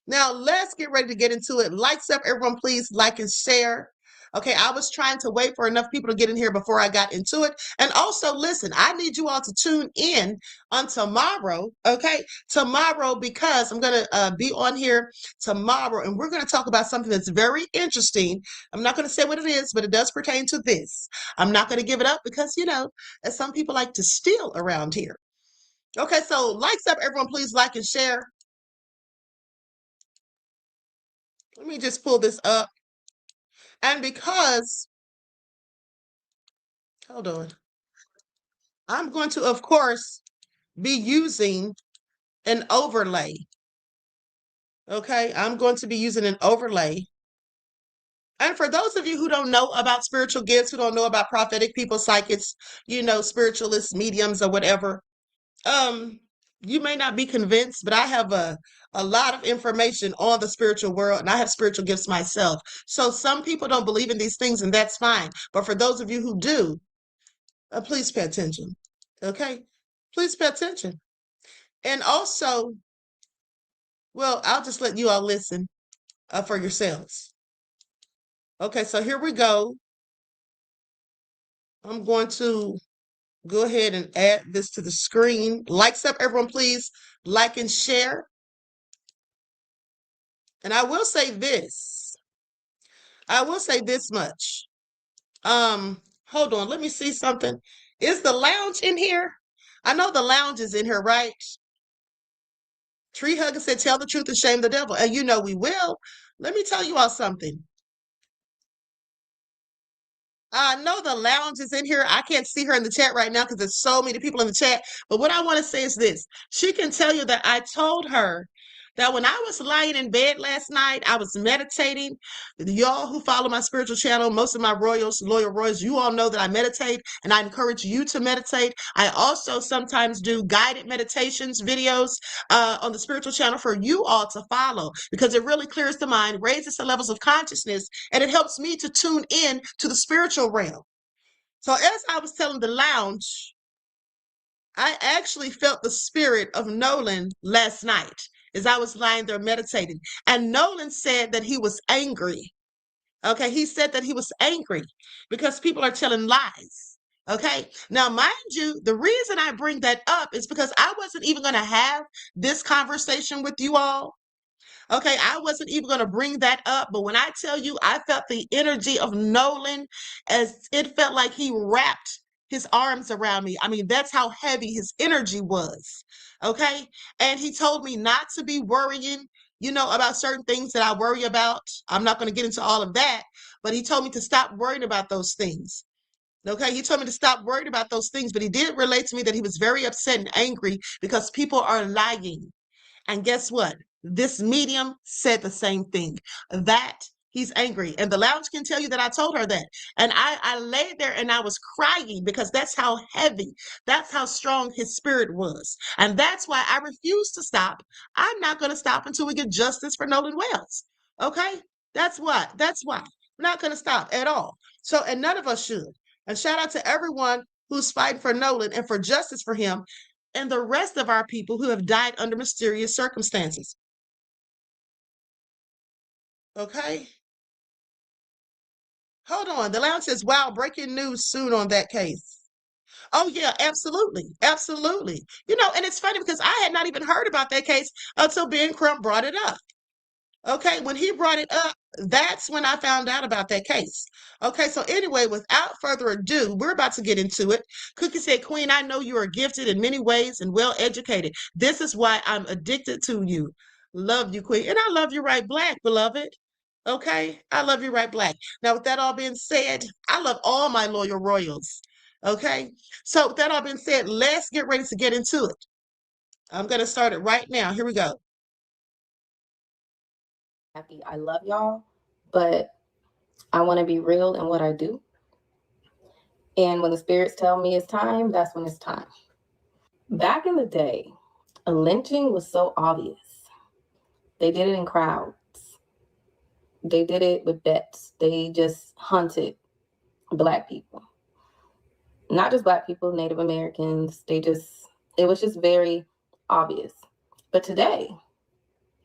Now, let's get ready to get into it. Lights up, everyone, please like and share. Okay, I was trying to wait for enough people to get in here before I got into it. And also, listen, I need you all to tune in on tomorrow, okay? Tomorrow, because I'm going to be on here tomorrow, and we're going to talk about something that's very interesting. I'm not going to say what it is, but it does pertain to this. I'm not going to give it up because, as some people like to steal around here. Okay, so lights up, everyone, please like and share. Let me just pull this up. And because, hold on, I'm going to, of course, be using an overlay. Okay, I'm going to be using an overlay. And for those of you who don't know about spiritual gifts, who don't know about prophetic people, psychics, spiritualists, mediums, or whatever, you may not be convinced, but I have a lot of information on the spiritual world, and I have spiritual gifts myself. So some people don't believe in these things, and that's fine. But for those of you who do, please pay attention. Okay? Please pay attention. And also, well, I'll just let you all listen for yourselves. Okay, so here we go. I'm going to go ahead and add this to the screen. Lights up, everyone, please. Like and share. And I will say this. I will say this much. Hold on. Let me see something. Is the lounge in here? I know the lounge is in here, right? Tree Hugger said, tell the truth and shame the devil. And we will. Let me tell you all something. I know the lounge is in here. I can't see her in the chat right now because there's so many people in the chat. But what I want to say is this. She can tell you that I told her that when I was lying in bed last night, I was meditating. Y'all who follow my spiritual channel, most of my loyal royals, you all know that I meditate, and I encourage you to meditate. I also sometimes do guided meditations videos on the spiritual channel for you all to follow, because it really clears the mind, raises the levels of consciousness, and it helps me to tune in to the spiritual realm. So as I was telling the lounge, I actually felt the spirit of Nolan last night as I was lying there meditating. And Nolan said that he was angry. Okay, he said that he was angry because people are telling lies. Okay, now, mind you, the reason I bring that up is because I wasn't even going to have this conversation with you all. Okay, I wasn't even going to bring that up, but when I tell you, I felt the energy of Nolan as it felt like he wrapped his arms around me. I mean, that's how heavy his energy was. Okay, and he told me not to be worrying, about certain things that I worry about. I'm not going to get into all of that, but he told me to stop worrying about those things. Okay, he told me to stop worrying about those things, but he did relate to me that he was very upset and angry because people are lying. And guess what? This medium said the same thing, that he's angry. And the lounge can tell you that I told her that. And I laid there and I was crying because that's how heavy, that's how strong his spirit was. And that's why I refuse to stop. I'm not going to stop until we get justice for Nolan Wells. Okay? That's why. That's why. I'm not going to stop at all. So, and none of us should. And shout out to everyone who's fighting for Nolan and for justice for him and the rest of our people who have died under mysterious circumstances. Okay? Hold on. The lounge says, wow, breaking news soon on that case. Oh, yeah, absolutely. Absolutely. And it's funny because I had not even heard about that case until Ben Crump brought it up. Okay, when he brought it up, that's when I found out about that case. Okay, so anyway, without further ado, we're about to get into it. Cookie said, Queen, I know you are gifted in many ways and well educated. This is why I'm addicted to you. Love you, Queen. And I love you right black, beloved. Okay, I love you right black. Now, with that all being said, I love all my loyal royals. Okay, so with that all being said, let's get ready to get into it. I'm going to start it right now. Here we go. Happy. I love y'all, but I want to be real in what I do. And when the spirits tell me it's time, that's when it's time. Back in the day, a lynching was so obvious. They did it in crowds. They did it with bets. They just hunted Black people. Not just Black people, Native Americans. It was just very obvious. But today,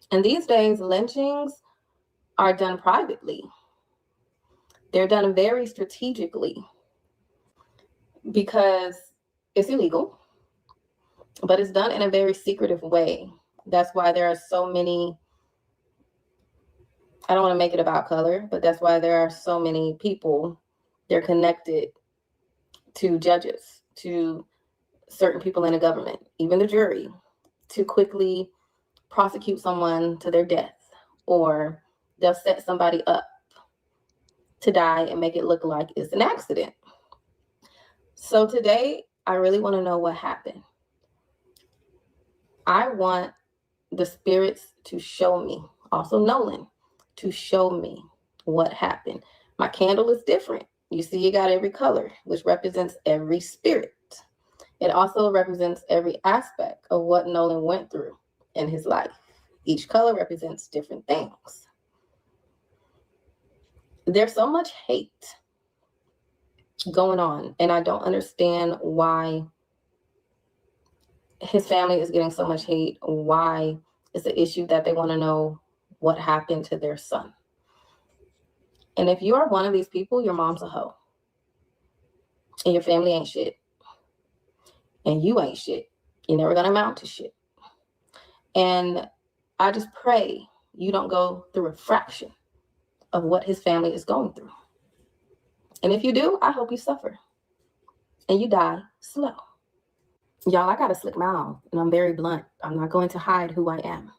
and these days, lynchings are done privately. They're done very strategically because it's illegal, but it's done in a very secretive way. That's why there are so many, I don't want to make it about color, but that's why there are so many people, they're connected to judges, to certain people in the government, even the jury, to quickly prosecute someone to their death, or they'll set somebody up to die and make it look like it's an accident. So today, I really want to know what happened. I want the spirits to show me, also Nolan, to show me what happened. My candle is different. You see, you got every color, which represents every spirit. It also represents every aspect of what Nolan went through in his life. Each color represents different things. There's so much hate going on, and I don't understand why his family is getting so much hate, why it's an issue that they want to know what happened to their son. And if you are one of these people, your mom's a hoe. And your family ain't shit. And you ain't shit. You're never going to amount to shit. And I just pray you don't go through a fraction of what his family is going through. And if you do, I hope you suffer. And you die slow. Y'all, I got a slick mouth, and I'm very blunt. I'm not going to hide who I am.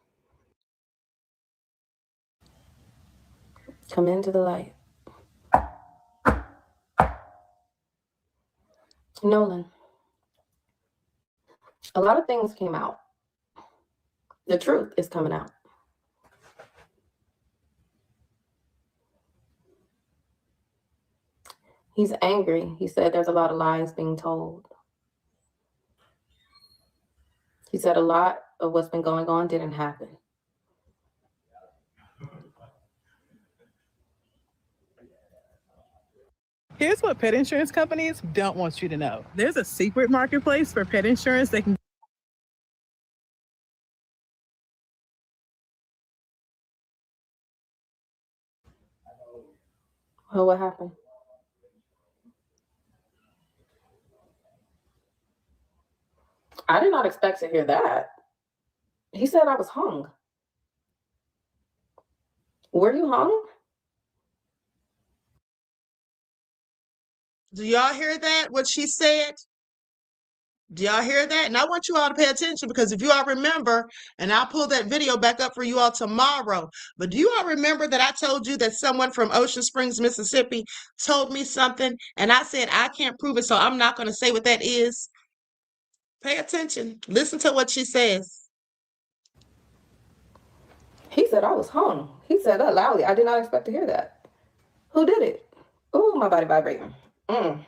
Come into the light. Nolan, a lot of things came out. The truth is coming out. He's angry. He said there's a lot of lies being told. He said a lot of what's been going on didn't happen. Here's what pet insurance companies don't want you to know. There's a secret marketplace for pet insurance that can. Oh, what happened? I did not expect to hear that. He said I was hung. Were you hung? Do y'all hear that? What she said? Do y'all hear that? And I want you all to pay attention because if you all remember, and I'll pull that video back up for you all tomorrow, but do you all remember that I told you that someone from Ocean Springs, Mississippi told me something and I said I can't prove it, so I'm not going to say what that is? Pay attention. Listen to what she says. He said I was hung. He said that loudly. I did not expect to hear that. Who did it? Ooh, my body vibrating. And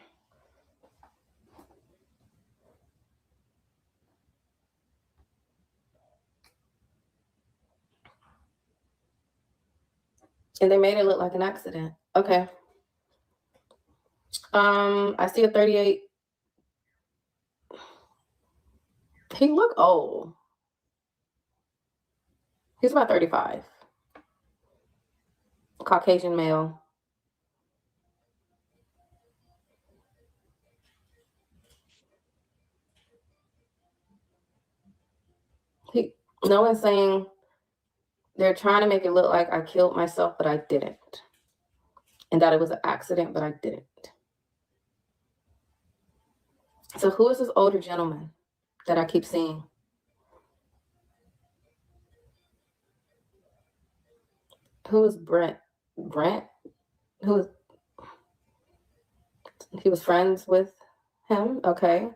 they made it look like an accident. Okay. I see a 38. He looked old. He's about 35. Caucasian male. Nolan's saying they're trying to make it look like I killed myself, but I didn't. And that it was an accident, but I didn't. So who is this older gentleman that I keep seeing? Who is Brent? Brent? Who is... He was friends with him? Okay.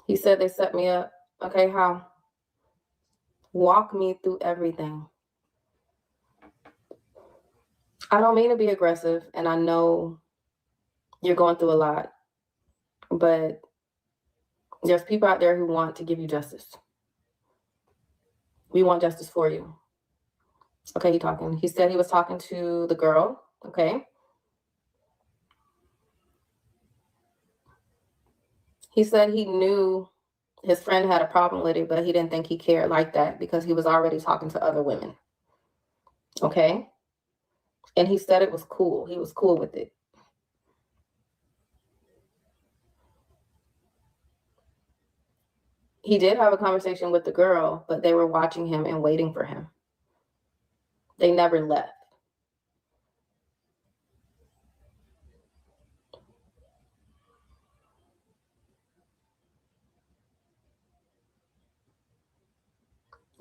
He said they set me up. Okay, how? Walk me through everything. I don't mean to be aggressive, and I know you're going through a lot, but there's people out there who want to give you justice. We want justice for you. Okay, he said he was talking to the girl, okay? He said he knew his friend had a problem with it, but he didn't think he cared like that because he was already talking to other women, okay? And he said it was cool. He was cool with it. He did have a conversation with the girl, but they were watching him and waiting for him. They never left.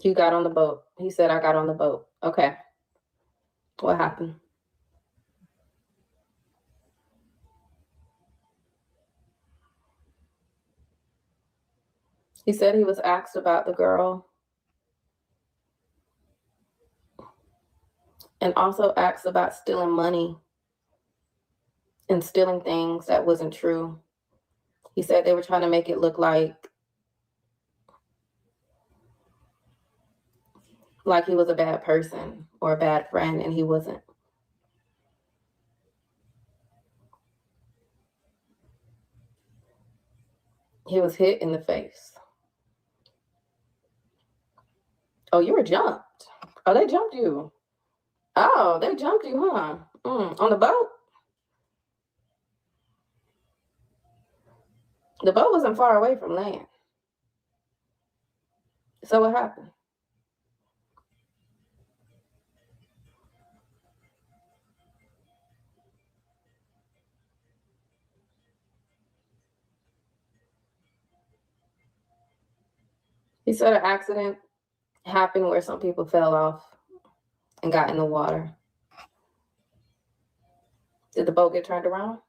You got on the boat. He said, I got on the boat. Okay. What happened? He said he was asked about the girl and also asked about stealing money and stealing things that wasn't true. He said they were trying to make it look like he was a bad person or a bad friend, and he wasn't. He was hit in the face. Oh, you were jumped. Oh, they jumped you. Oh, they jumped you, huh? On the boat? The boat wasn't far away from land. So what happened? He said an accident happened where some people fell off and got in the water. Did the boat get turned around?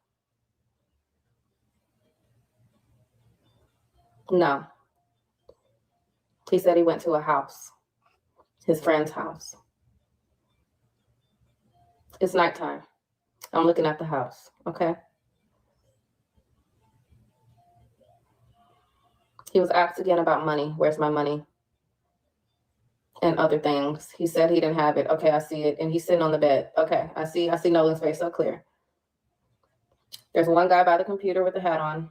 No. He said he went to a house, his friend's house. It's nighttime. I'm looking at the house, okay? He was asked again about money. Where's my money? and other things. He said he didn't have it. Okay, I see it. And he's sitting on the bed. Okay, I see Nolan's face so clear. There's one guy by the computer with the hat on.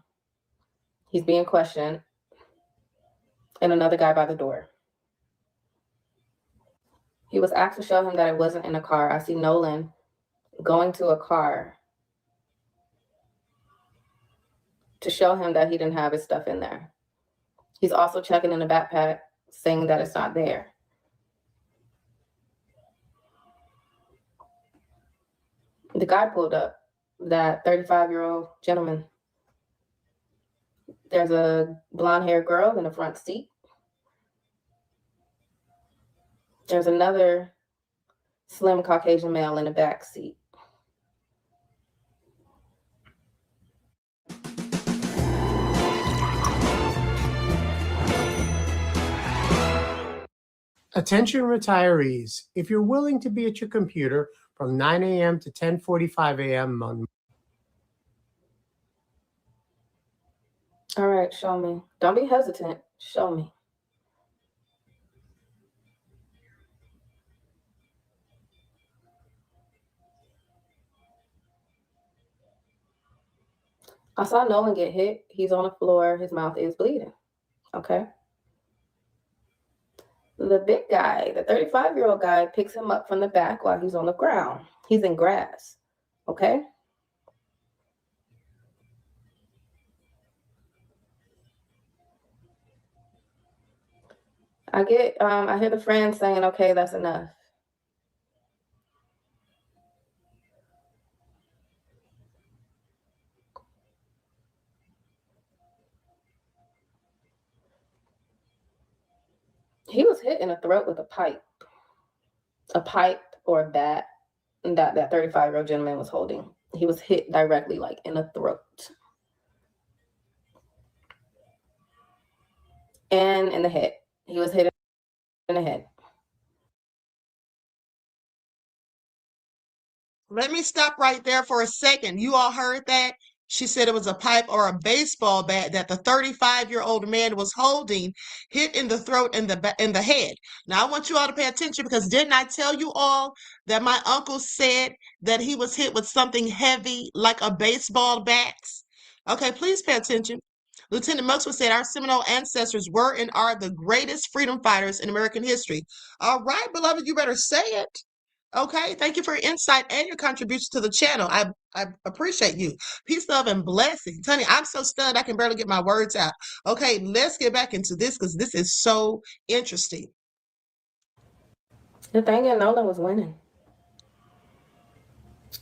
He's being questioned. And another guy by the door. He was asked to show him that it wasn't in a car. I see Nolan going to a car to show him that he didn't have his stuff in there. He's also checking in the backpack, saying that it's not there. The guy pulled up, that 35-year-old gentleman. There's a blonde-haired girl in the front seat. There's another slim Caucasian male in the back seat. Attention retirees, if you're willing to be at your computer from 9 a.m. to 10:45 a.m. on... All right, show me. Don't be hesitant. Show me. I saw Nolan get hit. He's on the floor. His mouth is bleeding. Okay. The big guy, the 35-year-old guy, picks him up from the back while he's on the ground. He's in grass. Okay. I hear the friend saying, okay, that's enough. He was hit in the throat with a pipe or a bat that 35-year-old gentleman was holding. He was hit directly, like in the throat. And in the head. He was hit in the head. Let me stop right there for a second. You all heard that? She said it was a pipe or a baseball bat that the 35-year-old man was holding, hit in the throat and in the head. Now, I want you all to pay attention because didn't I tell you all that my uncle said that he was hit with something heavy like a baseball bat? Okay, please pay attention. Lieutenant Maxwell said our Seminole ancestors were and are the greatest freedom fighters in American history. All right, beloved, you better say it. Okay, thank you for your insight and your contribution to the channel. I appreciate you. Peace, love, and blessings. Honey, I'm so stunned I can barely get my words out. Okay, let's get back into this because this is so interesting. The thing is, Nolan was winning.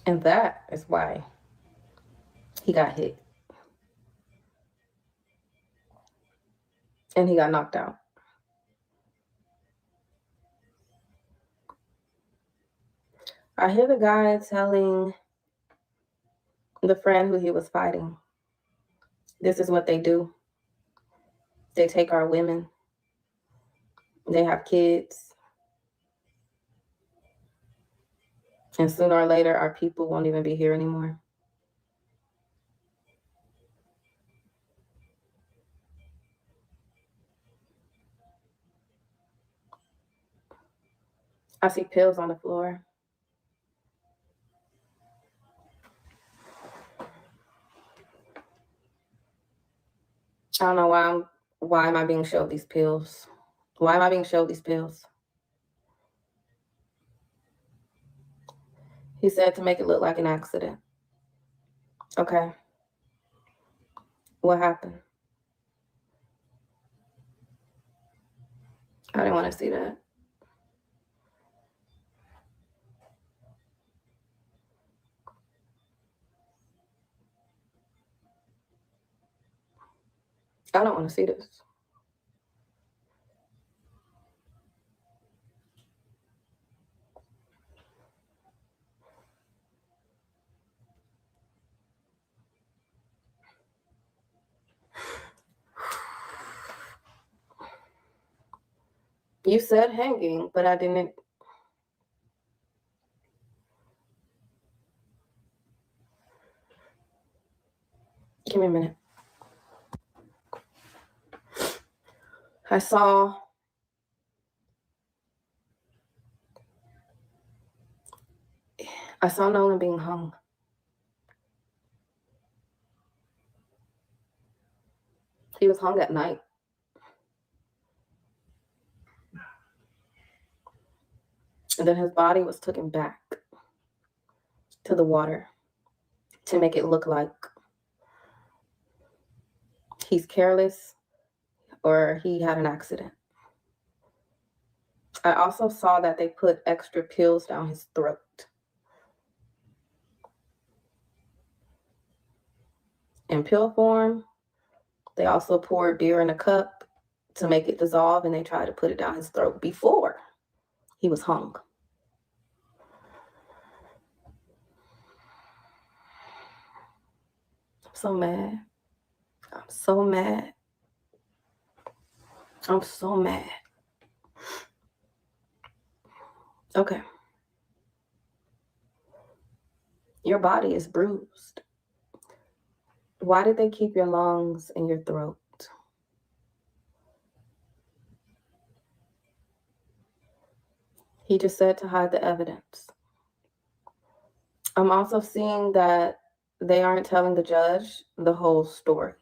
And that is why he got hit. And he got knocked out. I hear the guy telling the friend who he was fighting, this is what they do. They take our women. They have kids. And sooner or later, our people won't even be here anymore. I see pills on the floor. I don't know why am I being showed these pills? Why am I being showed these pills? He said to make it look like an accident. Okay. What happened? I didn't want to see that. I don't want to see this. You said hanging, but I didn't. Give me a minute. I saw I saw Nolan being hung. He was hung at night. And then his body was taken back to the water to make it look like he's careless or he had an accident. I also saw that they put extra pills down his throat. In pill form, they also poured beer in a cup to make it dissolve, and they tried to put it down his throat before he was hung. I'm so mad. I'm so mad. I'm so mad. Okay. Your body is bruised. Why did they keep your lungs in your throat? He just said to hide the evidence. I'm also seeing that they aren't telling the judge the whole story.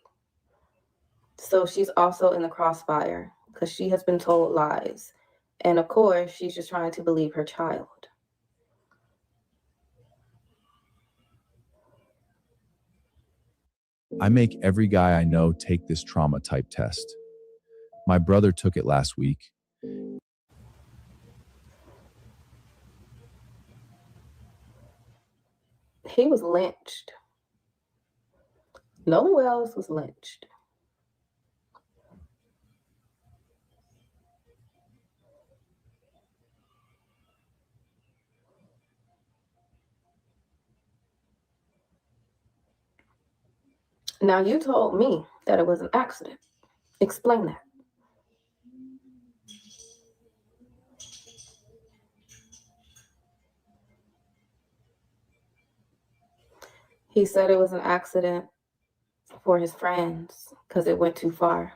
So she's also in the crossfire because she has been told lies. And of course, she's just trying to believe her child. I make every guy I know take this trauma type test. My brother took it last week. He was lynched. Nolan Wells was lynched. Now, you told me that it was an accident. Explain that. He said it was an accident for his friends because it went too far.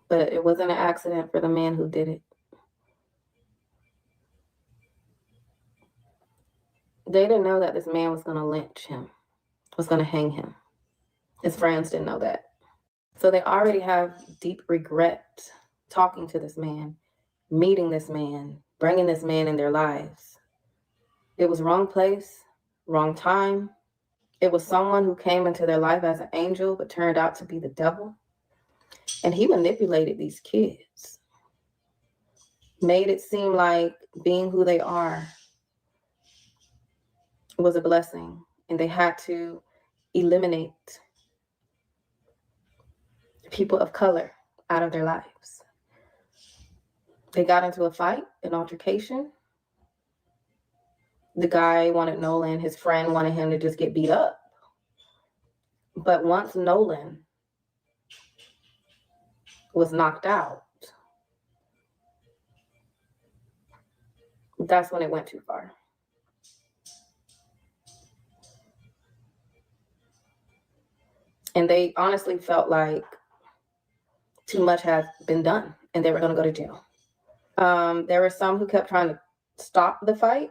But it wasn't an accident for the man who did it. They didn't know that this man was going to lynch him, was going to hang him. His friends didn't know that. So they already have deep regret talking to this man, meeting this man, bringing this man in their lives. It was wrong place, wrong time. It was someone who came into their life as an angel but turned out to be the devil. And he manipulated these kids, made it seem like being who they are was a blessing, and they had to eliminate people of color out of their lives. They got into a fight, an altercation. The guy wanted Nolan, his friend wanted him to just get beat up. But once Nolan was knocked out, that's when it went too far. And they honestly felt like too much had been done and they were going to go to jail. There were some who kept trying to stop the fight,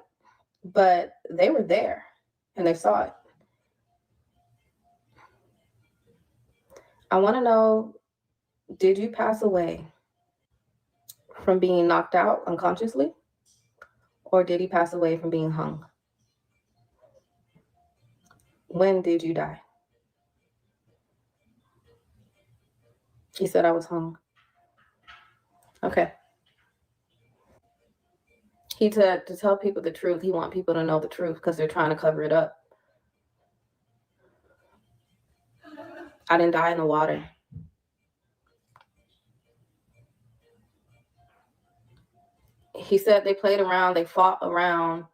but they were there and they saw it. I want to know, did you pass away from being knocked out unconsciously? Or did he pass away from being hung? When did you die? He said, I was hung. Okay. He said to tell people the truth. He wants people to know the truth because they're trying to cover it up. I didn't die in the water. He said they played around, they fought around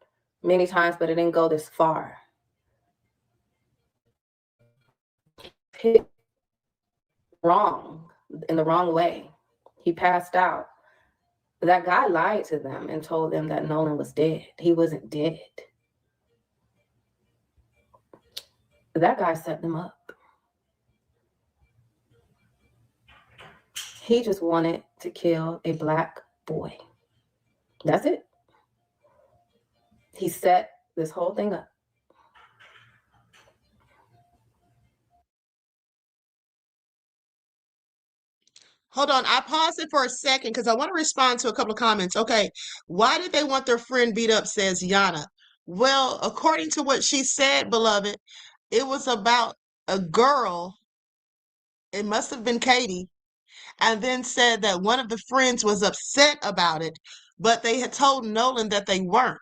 many times, but it didn't go this far. Hit wrong, in the wrong way. He passed out. That guy lied to them and told them that Nolan was dead. He wasn't dead. That guy set them up. He just wanted to kill a black boy. That's it. He set this whole thing up. Hold on, I paused it for a second because I want to respond to a couple of comments. Okay, why did they want their friend beat up, says Yana. Well, according to what she said, beloved, it was about a girl, it must have been Katie, and then said that one of the friends was upset about it, but they had told Nolan that they weren't.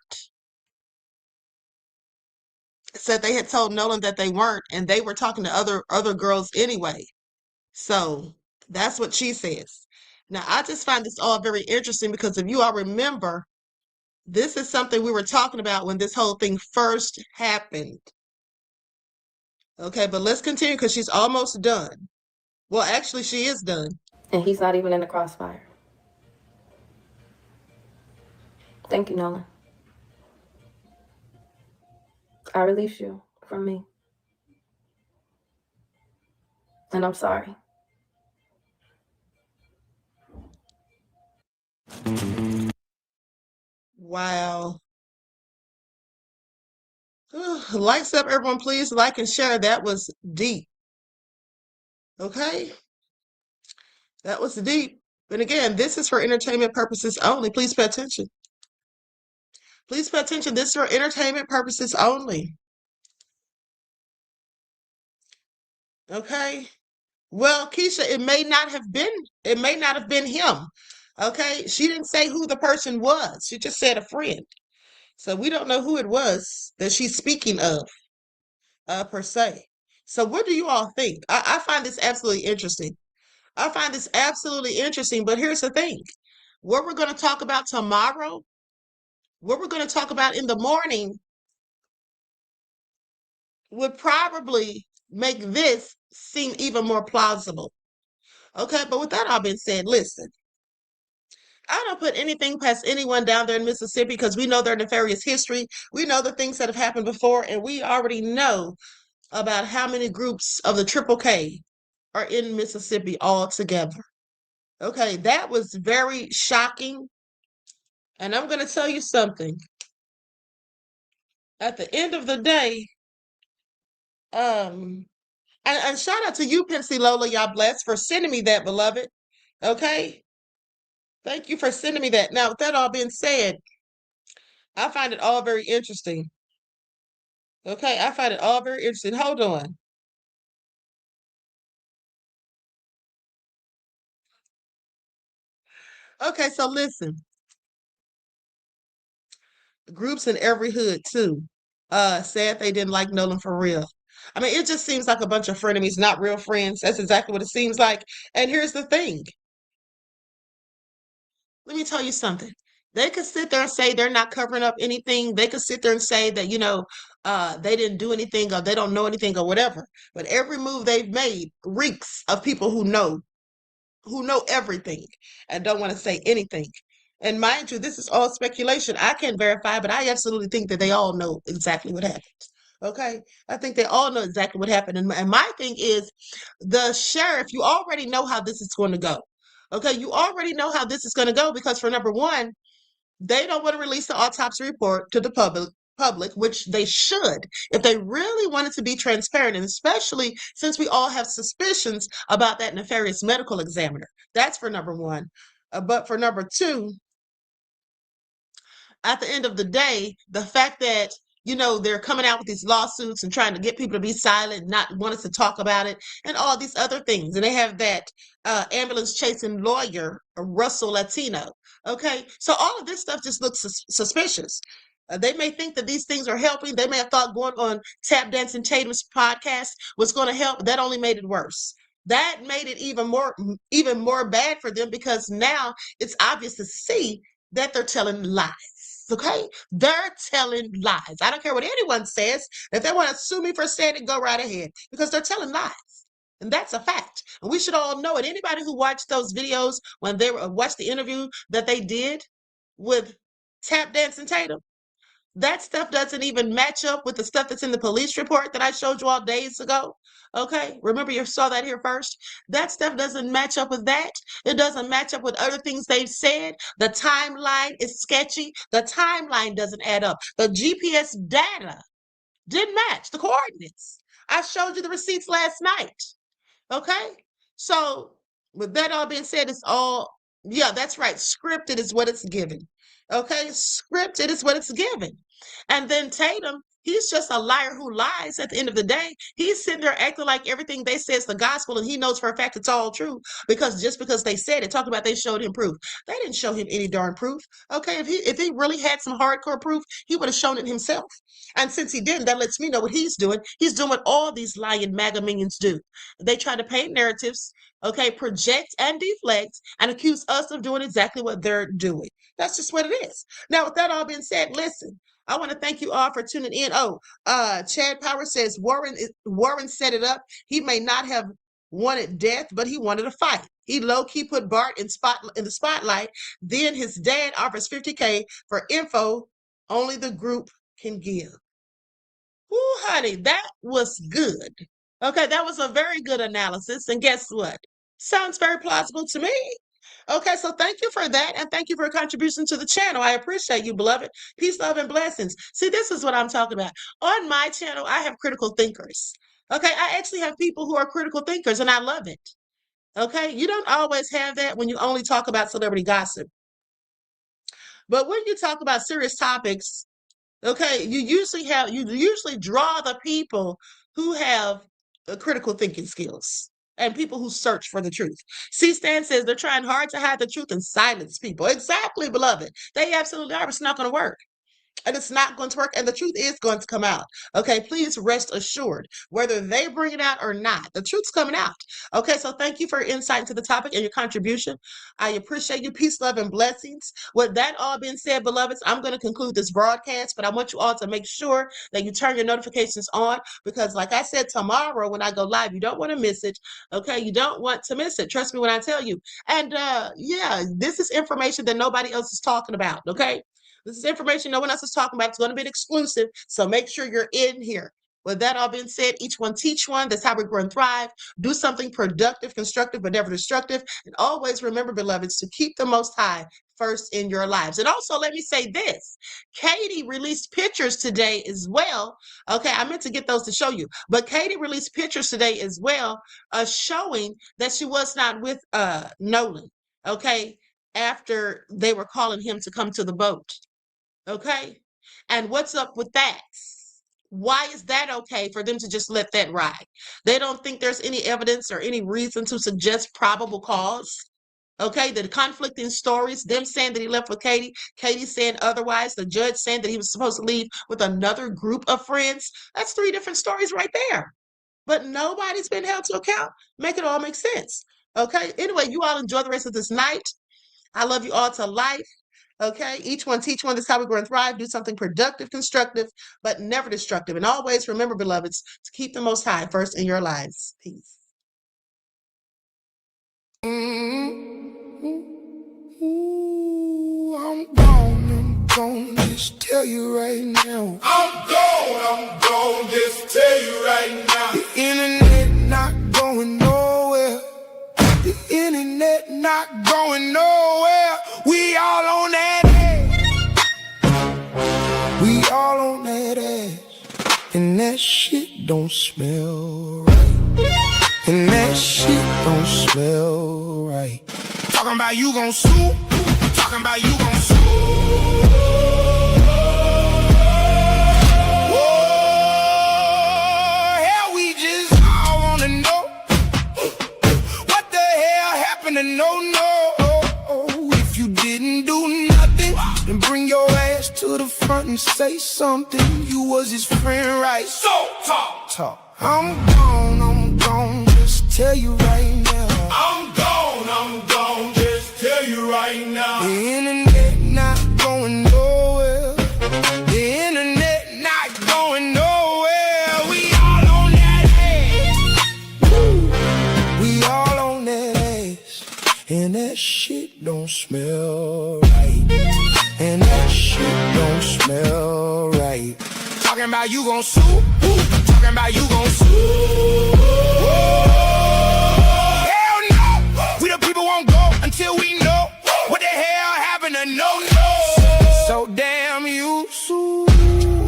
Said they had told Nolan that they weren't, and they were talking to other girls anyway. So that's what she says. Now, I just find this all very interesting because if you all remember, this is something we were talking about when this whole thing first happened. Okay, but let's continue because she's almost done. Well, actually, she is done. And he's not even in the crossfire. Thank you, Nolan. I release you from me. And I'm sorry. Wow. Likes up, everyone, please. Like and share. That was deep. Okay? That was deep. But again, this is for entertainment purposes only. Please pay attention. Please pay attention. This is for entertainment purposes only. Okay? Well, Keisha, it may not have been him. Okay? She didn't say who the person was. She just said a friend. So we don't know who it was that she's speaking of, per se. So what do you all think? I find this absolutely interesting. I find this absolutely interesting, but here's the thing. What we're going to talk about tomorrow, what we're going to talk about in the morning would probably make this seem even more plausible. Okay, but with that all being said, listen, I don't put anything past anyone down there in Mississippi because we know their nefarious history. We know the things that have happened before, and we already know about how many groups of the Triple K are in Mississippi altogether. Okay, that was very shocking. And I'm going to tell you something. At the end of the day, and shout out to you, Pensy Lola, y'all blessed, for sending me that, beloved. Okay? Thank you for sending me that. Now, with that all being said, I find it all very interesting. Okay, I find it all very interesting. Hold on. Okay, so listen. Groups in every hood too. Said they didn't like Nolan for real. I mean, it just seems like a bunch of frenemies, not real friends. That's exactly what it seems like. And here's the thing. Let me tell you something. They could sit there and say they're not covering up anything. They could sit there and say that, they didn't do anything or they don't know anything or whatever. But every move they've made reeks of people who know everything and don't want to say anything. And mind you, this is all speculation. I can't verify, but I absolutely think that they all know exactly what happened. Okay, I think they all know exactly what happened. And my thing is, the sheriff, you already know how this is going to go. Okay, you already know how this is going to go because, for number one, they don't want to release the autopsy report to the public, which they should if they really wanted to be transparent, and especially since we all have suspicions about that nefarious medical examiner. That's for number one. But for number two, at the end of the day, the fact that they're coming out with these lawsuits and trying to get people to be silent, not want us to talk about it, and all these other things. And they have that ambulance chasing lawyer, Russell Latino. Okay, so all of this stuff just looks suspicious. They may think that these things are helping. They may have thought going on Tap Dancing Tatum's podcast was going to help. That only made it worse. That made it even more bad for them because now it's obvious to see that they're telling lies. Okay, they're telling lies. I don't care what anyone says. If they want to sue me for saying it, go right ahead because they're telling lies. And that's a fact. And we should all know it. Anybody who watched those videos when they watched the interview that they did with Tap Dancing Tatum, That stuff doesn't even match up with the stuff that's in the police report that I showed you all days ago. Okay, remember you saw that here first? That stuff doesn't match up with that. It doesn't match up with other things they've said. The timeline is sketchy. The timeline doesn't add up. The GPS data didn't match the coordinates. I showed you the receipts last night. Okay, so with that all being said, it's all, yeah, that's right. Scripted is what it's given. Okay, scripted is what it's given. And then Tatum, he's just a liar who lies at the end of the day. He's sitting there acting like everything they say is the gospel, and he knows for a fact it's all true because just because they said it, talking about they showed him proof. They didn't show him any darn proof. Okay, if he really had some hardcore proof, he would have shown it himself. And since he didn't, that lets me know what he's doing. He's doing what all these lying MAGA minions do. They try to paint narratives, okay, project and deflect, and accuse us of doing exactly what they're doing. That's just what it is. Now, with that all being said, listen, I want to thank you all for tuning in. Oh, Chad Power says Warren set it up. He may not have wanted death, but he wanted a fight. He low-key put Bart in the spotlight. Then his dad offers $50K for info only the group can give. Ooh, honey, that was good. Okay, that was a very good analysis. And guess what? Sounds very plausible to me. Okay, so thank you for that. And thank you for your contribution to the channel. I appreciate you, beloved. Peace, love, and blessings. See, this is what I'm talking about. On my channel, I have critical thinkers. Okay, I actually have people who are critical thinkers, and I love it. Okay, you don't always have that when you only talk about celebrity gossip. But when you talk about serious topics, okay, you usually draw the people who have critical thinking skills and people who search for the truth. C-Stan says they're trying hard to hide the truth and silence people. Exactly, beloved. They absolutely are. It's not going to work. And it's not going to work, and the truth is going to come out. Okay, please rest assured, whether they bring it out or not, the truth's coming out. Okay, so thank you for your insight into the topic and your contribution. I appreciate you. Peace, love, and blessings. With that all being said, beloveds, I'm going to conclude this broadcast, but I want you all to make sure that you turn your notifications on because, like I said, tomorrow when I go live, you don't want to miss it. Okay, you don't want to miss it. Trust me when I tell you. And yeah, this is information that nobody else is talking about. Okay. This is information no one else is talking about. It's going to be an exclusive, so make sure you're in here. With that all being said, each one teach one. That's how we grow and thrive. Do something productive, constructive, but never destructive. And always remember, beloveds, to keep the Most High first in your lives. And also, let me say this. Katie released pictures today as well. Okay, I meant to get those to show you. But Katie released pictures today as well, showing that she was not with Nolan, okay, after they were calling him to come to the boat. Okay. And what's up with that? Why is that okay for them to just let that ride? They don't think there's any evidence or any reason to suggest probable cause. Okay, the conflicting stories, them saying that he left with Katie, Katie saying otherwise, the judge saying that he was supposed to leave with another group of friends. That's three different stories right there. But nobody's been held to account. Make it all make sense. Okay, anyway, you all enjoy the rest of this night. I love you all to life. Okay, each one teach one. This is how we grow and thrive. Do something productive, constructive, but never destructive. And always remember, beloveds, to keep the Most High first in your lives. Peace. I'm gone, just tell you right now. I'm gone, just tell you right now. The internet not going nowhere. The internet not going nowhere. We all on that ass. We all on that ass. And that shit don't smell right. And that shit don't smell right. Talking about you gon' sue. Talking about you gon' sue. Whoa, hell, we just all wanna know what the hell happened to no. If you didn't do nothing, then bring your ass to the front and say something. You was his friend, right? So talk. I'm gone, just tell you right now. I'm gone, just tell you right now. The internet not going nowhere. The internet not going nowhere. We all on that ass. Woo. We all on that ass. And that shit don't smell right. And that shit don't smell right. Talking about you gon' sue. Talking about you gon' sue. Hell no. We the people won't go until we know what the hell happened to no. So damn you sue.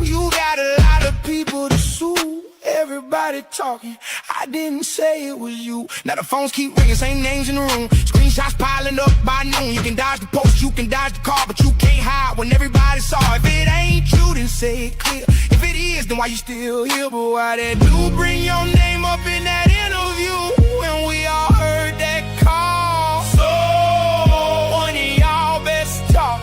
You got a lot of people to sue. Everybody talking, I didn't say it was you. Now the phones keep ringing, same names in the room. Screenshots piling up by noon. You can dodge the post, you can dodge the call, but you can't hide when everybody saw. If it ain't you, then say it clear. If it is, then why you still here? But why that dude bring your name up in that interview? And we all heard that call. So one of y'all best talk.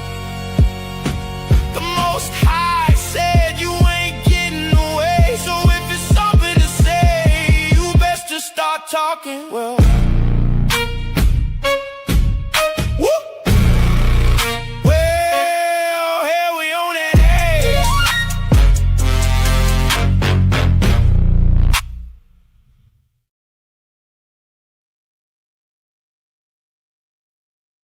The Most High said you ain't getting away. So if it's something to say, you best just start talking. Well,